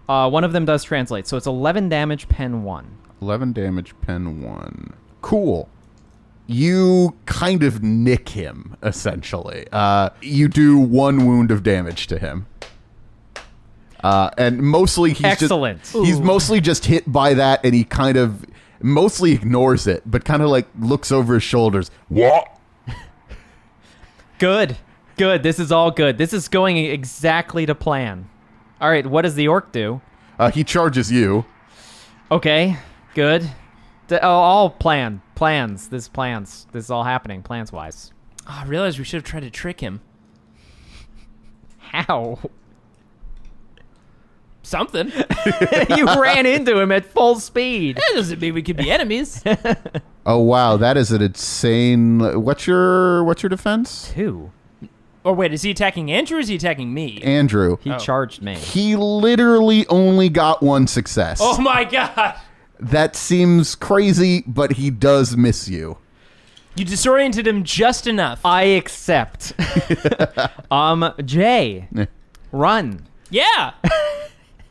[SPEAKER 3] One of them does translate. So it's 11 damage pen 1.
[SPEAKER 5] 11 damage, pen 1. Cool. You kind of nick him, essentially. You do 1 wound of damage to him. And mostly he's mostly just hit by that, and he kind of mostly ignores it, but kind of like looks over his shoulders. What?
[SPEAKER 3] Good. This is all good. This is going exactly to plan. All right, what does the orc do?
[SPEAKER 5] He charges you.
[SPEAKER 3] Okay, good. All plans. This is all happening plans-wise.
[SPEAKER 4] Oh, I realized we should have tried to trick him.
[SPEAKER 3] How?
[SPEAKER 4] Something.
[SPEAKER 3] You ran into him at full speed.
[SPEAKER 4] That doesn't mean we could be enemies.
[SPEAKER 5] Oh wow, that is an insane. What's your defense?
[SPEAKER 3] 2.
[SPEAKER 4] Or wait, is he attacking Andrew or is he attacking me?
[SPEAKER 5] Andrew.
[SPEAKER 3] He charged me.
[SPEAKER 5] He literally only got 1 success.
[SPEAKER 4] Oh my god!
[SPEAKER 5] That seems crazy, but he does miss you.
[SPEAKER 4] You disoriented him just enough.
[SPEAKER 3] I accept. Jay, run.
[SPEAKER 4] Yeah!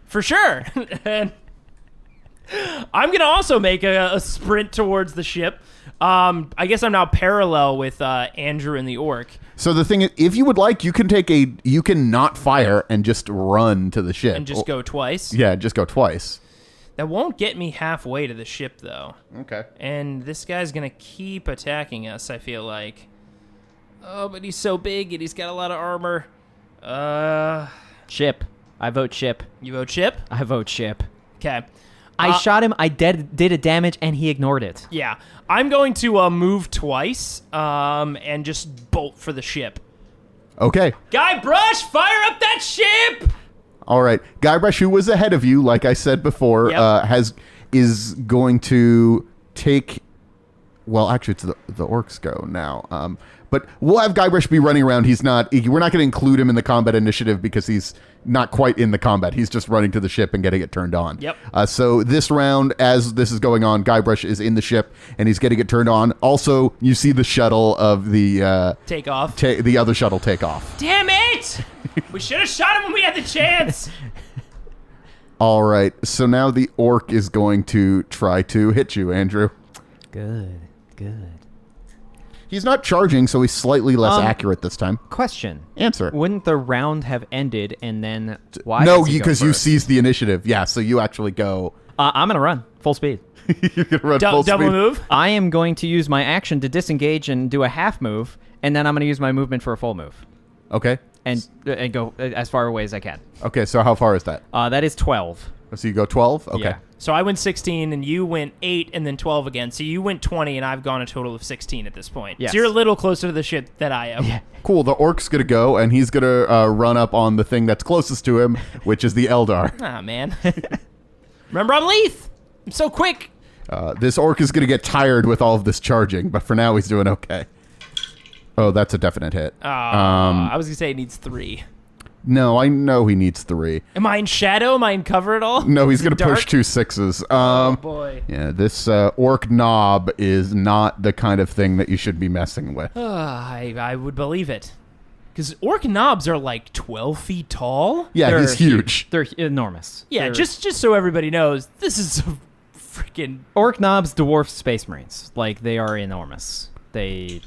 [SPEAKER 4] For sure. And I'm going to also make a sprint towards the ship. I guess I'm now parallel with Andrew and the orc.
[SPEAKER 5] So the thing is, if you would like, you can not fire and just run to the ship.
[SPEAKER 4] And just go twice?
[SPEAKER 5] Yeah, just go twice.
[SPEAKER 4] That won't get me halfway to the ship, though.
[SPEAKER 5] Okay.
[SPEAKER 4] And this guy's going to keep attacking us, I feel like. Oh, but he's so big and he's got a lot of armor.
[SPEAKER 3] Ship. I vote ship.
[SPEAKER 4] You vote ship?
[SPEAKER 3] I vote ship.
[SPEAKER 4] Okay.
[SPEAKER 3] I shot him. I did a damage, and he ignored it.
[SPEAKER 4] Yeah. I'm going to move twice and just bolt for the ship.
[SPEAKER 5] Okay.
[SPEAKER 4] Guybrush, fire up that ship!
[SPEAKER 5] All right. Guybrush, who was ahead of you, like I said before, is going to take... Well, actually, it's the orcs go now. But we'll have Guybrush be running around. We're not going to include him in the combat initiative because he's not quite in the combat. He's just running to the ship and getting it turned on.
[SPEAKER 4] Yep.
[SPEAKER 5] So this round, as this is going on, Guybrush is in the ship and he's getting it turned on. Also, you see the shuttle of the...
[SPEAKER 4] take off.
[SPEAKER 5] The other shuttle take off.
[SPEAKER 4] Damn it! We should have shot him when we had the chance.
[SPEAKER 5] All right. So now the orc is going to try to hit you, Andrew.
[SPEAKER 3] Good.
[SPEAKER 5] He's not charging, so he's slightly less accurate this time.
[SPEAKER 3] Question.
[SPEAKER 5] Answer.
[SPEAKER 3] Wouldn't the round have ended and then why?
[SPEAKER 5] No,
[SPEAKER 3] does he go
[SPEAKER 5] because you
[SPEAKER 3] first?
[SPEAKER 5] seized the initiative. Yeah, so you actually go.
[SPEAKER 3] I'm going to run full speed.
[SPEAKER 5] You're going to run full speed.
[SPEAKER 4] Double move?
[SPEAKER 3] I am going to use my action to disengage and do a half move, and then I'm going to use my movement for a full move.
[SPEAKER 5] Okay.
[SPEAKER 3] And go as far away as I can.
[SPEAKER 5] Okay, so how far is that?
[SPEAKER 3] That is 12.
[SPEAKER 5] So you go 12? Okay.
[SPEAKER 3] Yeah.
[SPEAKER 4] So I went 16, and you went 8, and then 12 again. So you went 20, and I've gone a total of 16 at this point.
[SPEAKER 3] Yes.
[SPEAKER 4] So you're a little closer to the ship than I am.
[SPEAKER 3] Yeah.
[SPEAKER 5] Cool. The orc's going to go, and he's going to run up on the thing that's closest to him, which is the Eldar.
[SPEAKER 4] Ah, man. Remember, I'm Leith. I'm so quick.
[SPEAKER 5] This orc is going to get tired with all of this charging, but for now he's doing okay. Oh, that's a definite hit.
[SPEAKER 4] I was going to say it needs 3.
[SPEAKER 5] No, I know he needs 3.
[SPEAKER 4] Am I in shadow? Am I in cover at all?
[SPEAKER 5] No, he's
[SPEAKER 4] Is it
[SPEAKER 5] going to push
[SPEAKER 4] dark?
[SPEAKER 5] 2 6s.
[SPEAKER 4] Oh, boy.
[SPEAKER 5] Yeah, this orc knob is not the kind of thing that you should be messing with.
[SPEAKER 4] I would believe it. Because orc knobs are like 12 feet tall.
[SPEAKER 5] Yeah,
[SPEAKER 3] They're
[SPEAKER 5] he's huge.
[SPEAKER 3] They're enormous.
[SPEAKER 4] Yeah,
[SPEAKER 3] They're-
[SPEAKER 4] just so everybody knows, this is a freaking...
[SPEAKER 3] Orc knobs dwarf space marines. Like, they are enormous. They...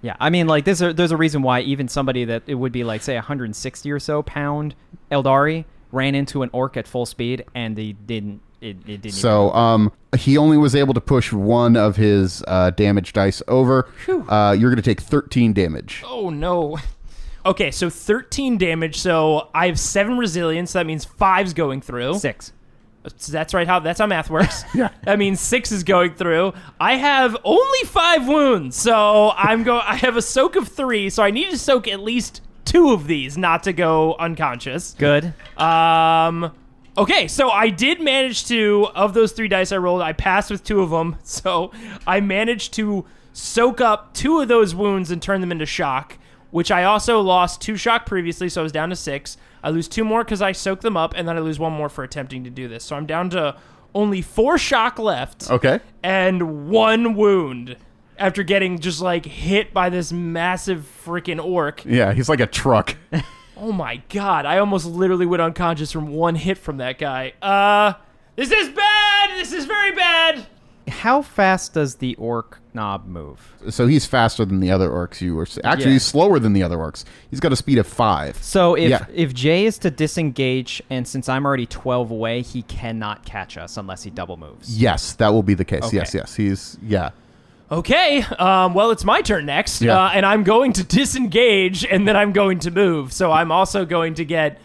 [SPEAKER 3] yeah, I mean, like, there's a reason why even somebody that it would be, like, say, 160 or so pound Eldari ran into an orc at full speed, and they didn't... It didn't
[SPEAKER 5] So, he only was able to push 1 of his damage dice over. You're going to take 13 damage.
[SPEAKER 4] Oh, no. Okay, so 13 damage, so I have 7 resilience, so that means 5's going through.
[SPEAKER 3] 6.
[SPEAKER 4] So that's right. That's how math works.
[SPEAKER 5] Yeah.
[SPEAKER 4] That means 6 is going through. I have only 5 wounds, so I have a soak of 3, so I need to soak at least 2 of these not to go unconscious.
[SPEAKER 3] Good.
[SPEAKER 4] Okay, so I did manage to, of those 3 dice I rolled, I passed with 2 of them, so I managed to soak up 2 of those wounds and turn them into shock, which I also lost 2 shock previously, so I was down to 6. I lose 2 more because I soaked them up, and then I lose 1 more for attempting to do this. So I'm down to only 4 shock left.
[SPEAKER 5] Okay.
[SPEAKER 4] And 1 wound after getting just, like, hit by this massive freaking orc.
[SPEAKER 5] Yeah, he's like a truck.
[SPEAKER 4] Oh, my God. I almost literally went unconscious from 1 hit from that guy. This is bad! This is very bad!
[SPEAKER 3] How fast does the orc knob move?
[SPEAKER 5] So he's faster than the other orcs you were... Actually,
[SPEAKER 3] Yeah.
[SPEAKER 5] he's slower than the other orcs. He's got a speed of 5.
[SPEAKER 3] So
[SPEAKER 5] Yeah.
[SPEAKER 3] if Jay is to disengage, and since I'm already 12 away, he cannot catch us unless he double moves.
[SPEAKER 5] Yes, that will be the case.
[SPEAKER 3] Okay.
[SPEAKER 5] Yes. He's... Yeah.
[SPEAKER 4] Okay, well, it's my turn next,
[SPEAKER 5] Yeah.
[SPEAKER 4] and I'm going to disengage, and then I'm going to move. So I'm also going to get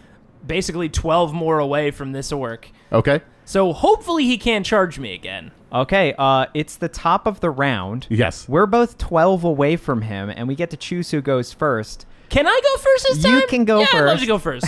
[SPEAKER 4] basically 12 more away from this orc.
[SPEAKER 5] Okay.
[SPEAKER 4] So hopefully he can't charge me again.
[SPEAKER 3] Okay, it's the top of the round.
[SPEAKER 5] Yes.
[SPEAKER 3] We're both 12 away from him, and we get to choose who goes first.
[SPEAKER 4] Can I go first this time?
[SPEAKER 3] You can go
[SPEAKER 4] yeah, I'd love
[SPEAKER 3] first.
[SPEAKER 4] to go first.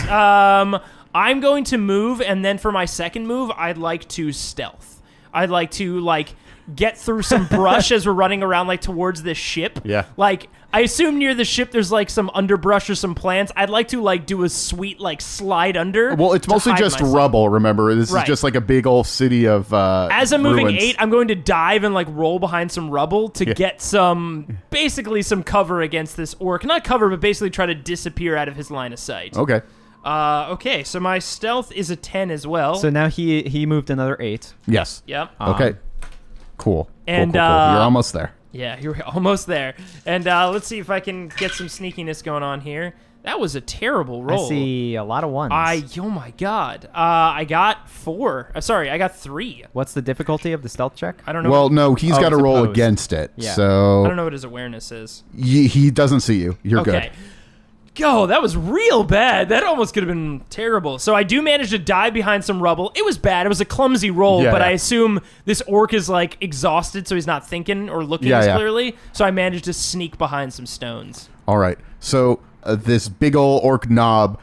[SPEAKER 4] I'm going to move, and then for my second move, I'd like to stealth. I'd like to, like, get through some brush as we're running around, like, towards this ship.
[SPEAKER 5] Yeah.
[SPEAKER 4] Like, I assume near the ship there's, like, some underbrush or some plants. I'd like to, like, do a sweet, like, slide under.
[SPEAKER 5] Well, it's
[SPEAKER 4] to
[SPEAKER 5] mostly
[SPEAKER 4] hide
[SPEAKER 5] just
[SPEAKER 4] myself.
[SPEAKER 5] rubble, remember? This
[SPEAKER 4] Right.
[SPEAKER 5] is just like a big old city of
[SPEAKER 4] As I'm moving
[SPEAKER 5] ruins.
[SPEAKER 4] 8, I'm going to dive and, like, roll behind some rubble to get basically some cover against this orc. Not cover, but basically try to disappear out of his line of sight.
[SPEAKER 5] Okay.
[SPEAKER 4] Okay, so my stealth is a 10 as well.
[SPEAKER 3] So now he moved another 8.
[SPEAKER 5] Yes.
[SPEAKER 4] Yep.
[SPEAKER 5] Okay. Cool.
[SPEAKER 4] And,
[SPEAKER 5] cool. You're almost there.
[SPEAKER 4] Yeah, you're almost there. And let's see if I can get some sneakiness going on here. That was a terrible roll.
[SPEAKER 3] I see a lot of ones.
[SPEAKER 4] Oh my god. I got 4. Sorry, I got 3.
[SPEAKER 3] What's the difficulty of the stealth check?
[SPEAKER 4] I don't know.
[SPEAKER 5] Well, no, he's got to
[SPEAKER 3] it's
[SPEAKER 5] roll
[SPEAKER 3] opposed.
[SPEAKER 5] against it.
[SPEAKER 3] Yeah.
[SPEAKER 4] I
[SPEAKER 5] So
[SPEAKER 4] don't know what his awareness is.
[SPEAKER 5] he doesn't see you. You're
[SPEAKER 4] Okay.
[SPEAKER 5] good.
[SPEAKER 4] Go, that was real bad. That almost could have been terrible. So I do manage to dive behind some rubble. It was bad. It was a clumsy roll,
[SPEAKER 5] Yeah,
[SPEAKER 4] but
[SPEAKER 5] yeah.
[SPEAKER 4] I assume this orc is like exhausted, so he's not thinking or looking as clearly. So I managed to sneak behind some stones.
[SPEAKER 5] All right. So this big old orc knob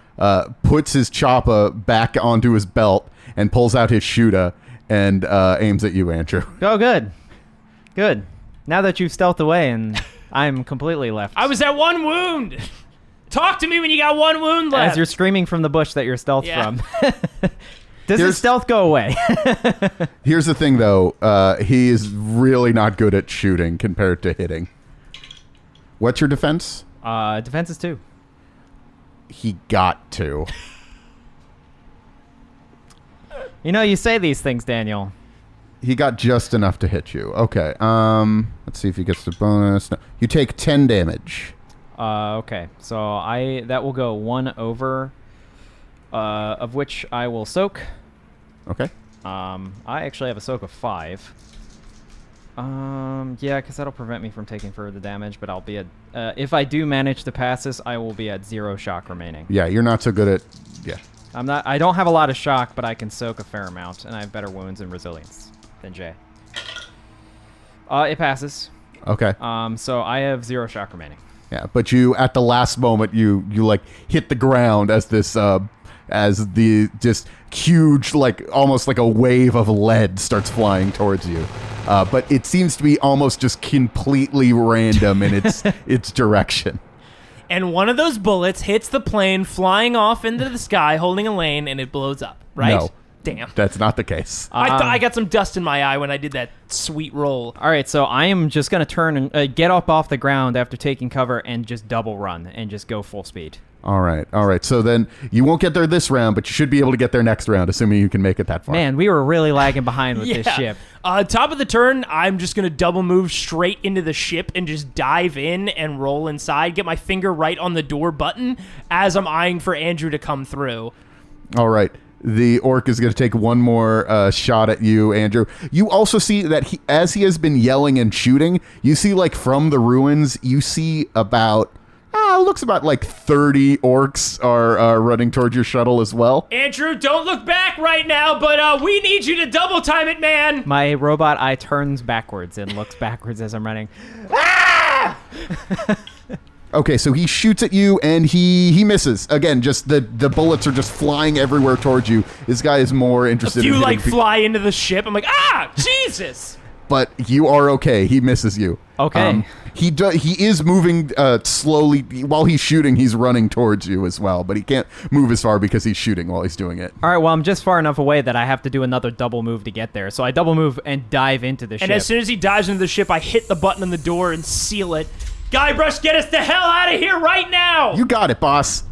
[SPEAKER 5] puts his choppa back onto his belt and pulls out his shooter and aims at you, Andrew.
[SPEAKER 3] Oh, good. Good. Now that you've stealthed away and I'm completely left.
[SPEAKER 4] I was at 1 wound. Talk to me when you got 1 wound left.
[SPEAKER 3] As you're screaming from the bush that you're stealth
[SPEAKER 4] Yeah.
[SPEAKER 3] from. Does the
[SPEAKER 5] Here's-
[SPEAKER 3] stealth go away?
[SPEAKER 5] Here's the thing, though. He is really not good at shooting compared to hitting. What's your defense?
[SPEAKER 3] Defense is 2.
[SPEAKER 5] He got to.
[SPEAKER 3] You know, you say these things, Daniel.
[SPEAKER 5] He got just enough to hit you. Okay. Let's see if he gets the bonus. No. You take 10 damage.
[SPEAKER 3] Okay. So that will go 1 over, of which I will soak.
[SPEAKER 5] Okay.
[SPEAKER 3] I actually have a soak of 5. Yeah, because that'll prevent me from taking further damage, but I'll be at... if I do manage to pass this, I will be at 0 shock remaining.
[SPEAKER 5] Yeah, you're not so good at... Yeah.
[SPEAKER 3] I don't have a lot of shock, but I can soak a fair amount, and I have better wounds and resilience than Jay. It passes.
[SPEAKER 5] Okay.
[SPEAKER 3] So I have 0 shock remaining.
[SPEAKER 5] Yeah, but you, at the last moment, you like hit the ground as this... as the just huge, like almost like a wave of lead starts flying towards you. But it seems to be almost just completely random in its direction.
[SPEAKER 4] and one of those bullets hits the plane flying off into the sky, holding a lane, and it blows up, right?
[SPEAKER 5] No.
[SPEAKER 4] Damn.
[SPEAKER 5] That's not the case.
[SPEAKER 4] I thought I got some dust in my eye when I did that sweet roll.
[SPEAKER 3] All right, so I am just going to turn and get up off the ground after taking cover and just double run and just go full speed.
[SPEAKER 5] All right. So then you won't get there this round, but you should be able to get there next round, assuming you can make it that far.
[SPEAKER 3] Man, we were really lagging behind with this ship.
[SPEAKER 4] Top of the turn, I'm just going to double move straight into the ship and just dive in and roll inside, get my finger right on the door button as I'm eyeing for Andrew to come through.
[SPEAKER 5] All right. The orc is going to take one more shot at you, Andrew. You also see that as he has been yelling and shooting, you see, like, from the ruins, you see about... looks about like 30 orcs are running towards your shuttle as well.
[SPEAKER 4] Andrew, don't look back right now, but we need you to double time it, man.
[SPEAKER 3] My robot eye turns backwards and looks backwards as I'm running.
[SPEAKER 5] Okay, so he shoots at you and he misses. Again, just the bullets are just flying everywhere towards you. This guy is more interested in hitting
[SPEAKER 4] fly into the ship. I'm like, Jesus.
[SPEAKER 5] But you are okay. He misses you.
[SPEAKER 3] Okay.
[SPEAKER 5] He is moving slowly. While he's shooting, he's running towards you as well. But he can't move as far because he's shooting while he's doing it.
[SPEAKER 3] All right, well, I'm just far enough away that I have to do another double move to get there. So I double move and dive into the ship.
[SPEAKER 4] And as soon as he dives into the ship, I hit the button on the door and seal it. Guybrush, get us the hell out of here right now!
[SPEAKER 5] You got it, boss.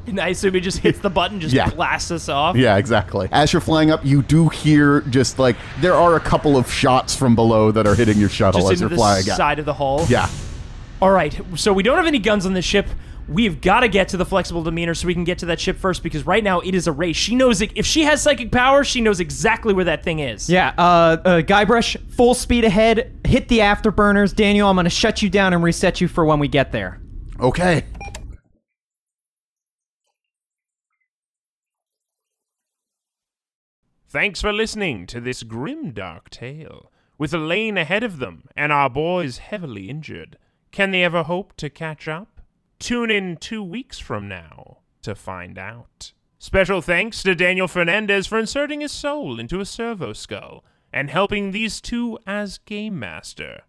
[SPEAKER 4] And I assume he just hits the button, just blasts us off.
[SPEAKER 5] Yeah, exactly. As you're flying up, you do hear just like there are a couple of shots from below that are hitting your shuttle
[SPEAKER 4] just
[SPEAKER 5] as you're
[SPEAKER 4] into
[SPEAKER 5] flying
[SPEAKER 4] the side of the hull.
[SPEAKER 5] Yeah.
[SPEAKER 4] All right, so we don't have any guns on this ship. We've got to get to the flexible demeanor so we can get to that ship first, because right now it is a race. She knows if she has psychic power, she knows exactly where that thing is.
[SPEAKER 3] Yeah, Guybrush, full speed ahead, hit the afterburners. Daniel, I'm going to shut you down and reset you for when we get there.
[SPEAKER 5] Okay.
[SPEAKER 2] Thanks for listening to this grimdark tale. With a lane ahead of them and our boys heavily injured, can they ever hope to catch up? Tune in 2 weeks from now to find out. Special thanks to Daniel Fernandez for inserting his soul into a servo skull and helping these two as game master.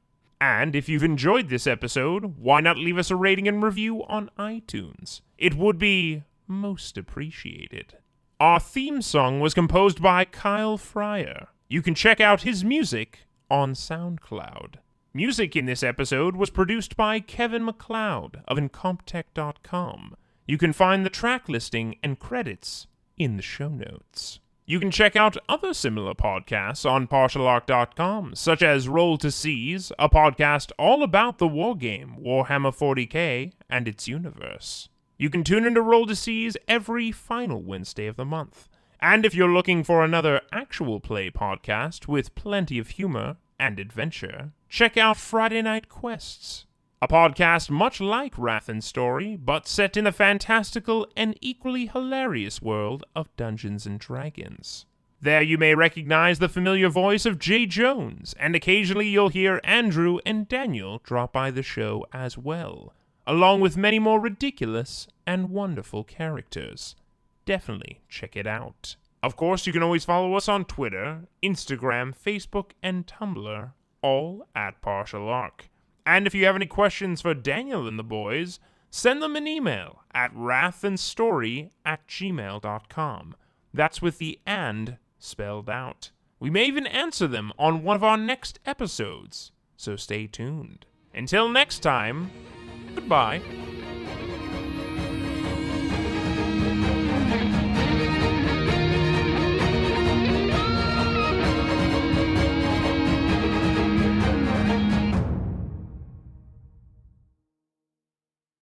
[SPEAKER 2] And if you've enjoyed this episode, why not leave us a rating and review on iTunes? It would be most appreciated. Our theme song was composed by Kyle Fryer. You can check out his music on SoundCloud. Music in this episode was produced by Kevin MacLeod of Incomptech.com. You can find the track listing and credits in the show notes. You can check out other similar podcasts on partialarc.com, such as Roll to Seize, a podcast all about the wargame Warhammer 40k and its universe. You can tune into Roll to Seize every final Wednesday of the month. And if you're looking for another actual play podcast with plenty of humor and adventure, check out Friday Night Quests, a podcast much like Wrath and Story, but set in the fantastical and equally hilarious world of Dungeons & Dragons. There you may recognize the familiar voice of Jay Jones, and occasionally you'll hear Andrew and Daniel drop by the show as well, along with many more ridiculous and wonderful characters. Definitely check it out. Of course, you can always follow us on Twitter, Instagram, Facebook, and Tumblr, all at Partial Arc. And if you have any questions for Daniel and the boys, send them an email at wrathandstory@gmail.com. That's with the "and" spelled out. We may even answer them on one of our next episodes, so stay tuned. Until next time, goodbye.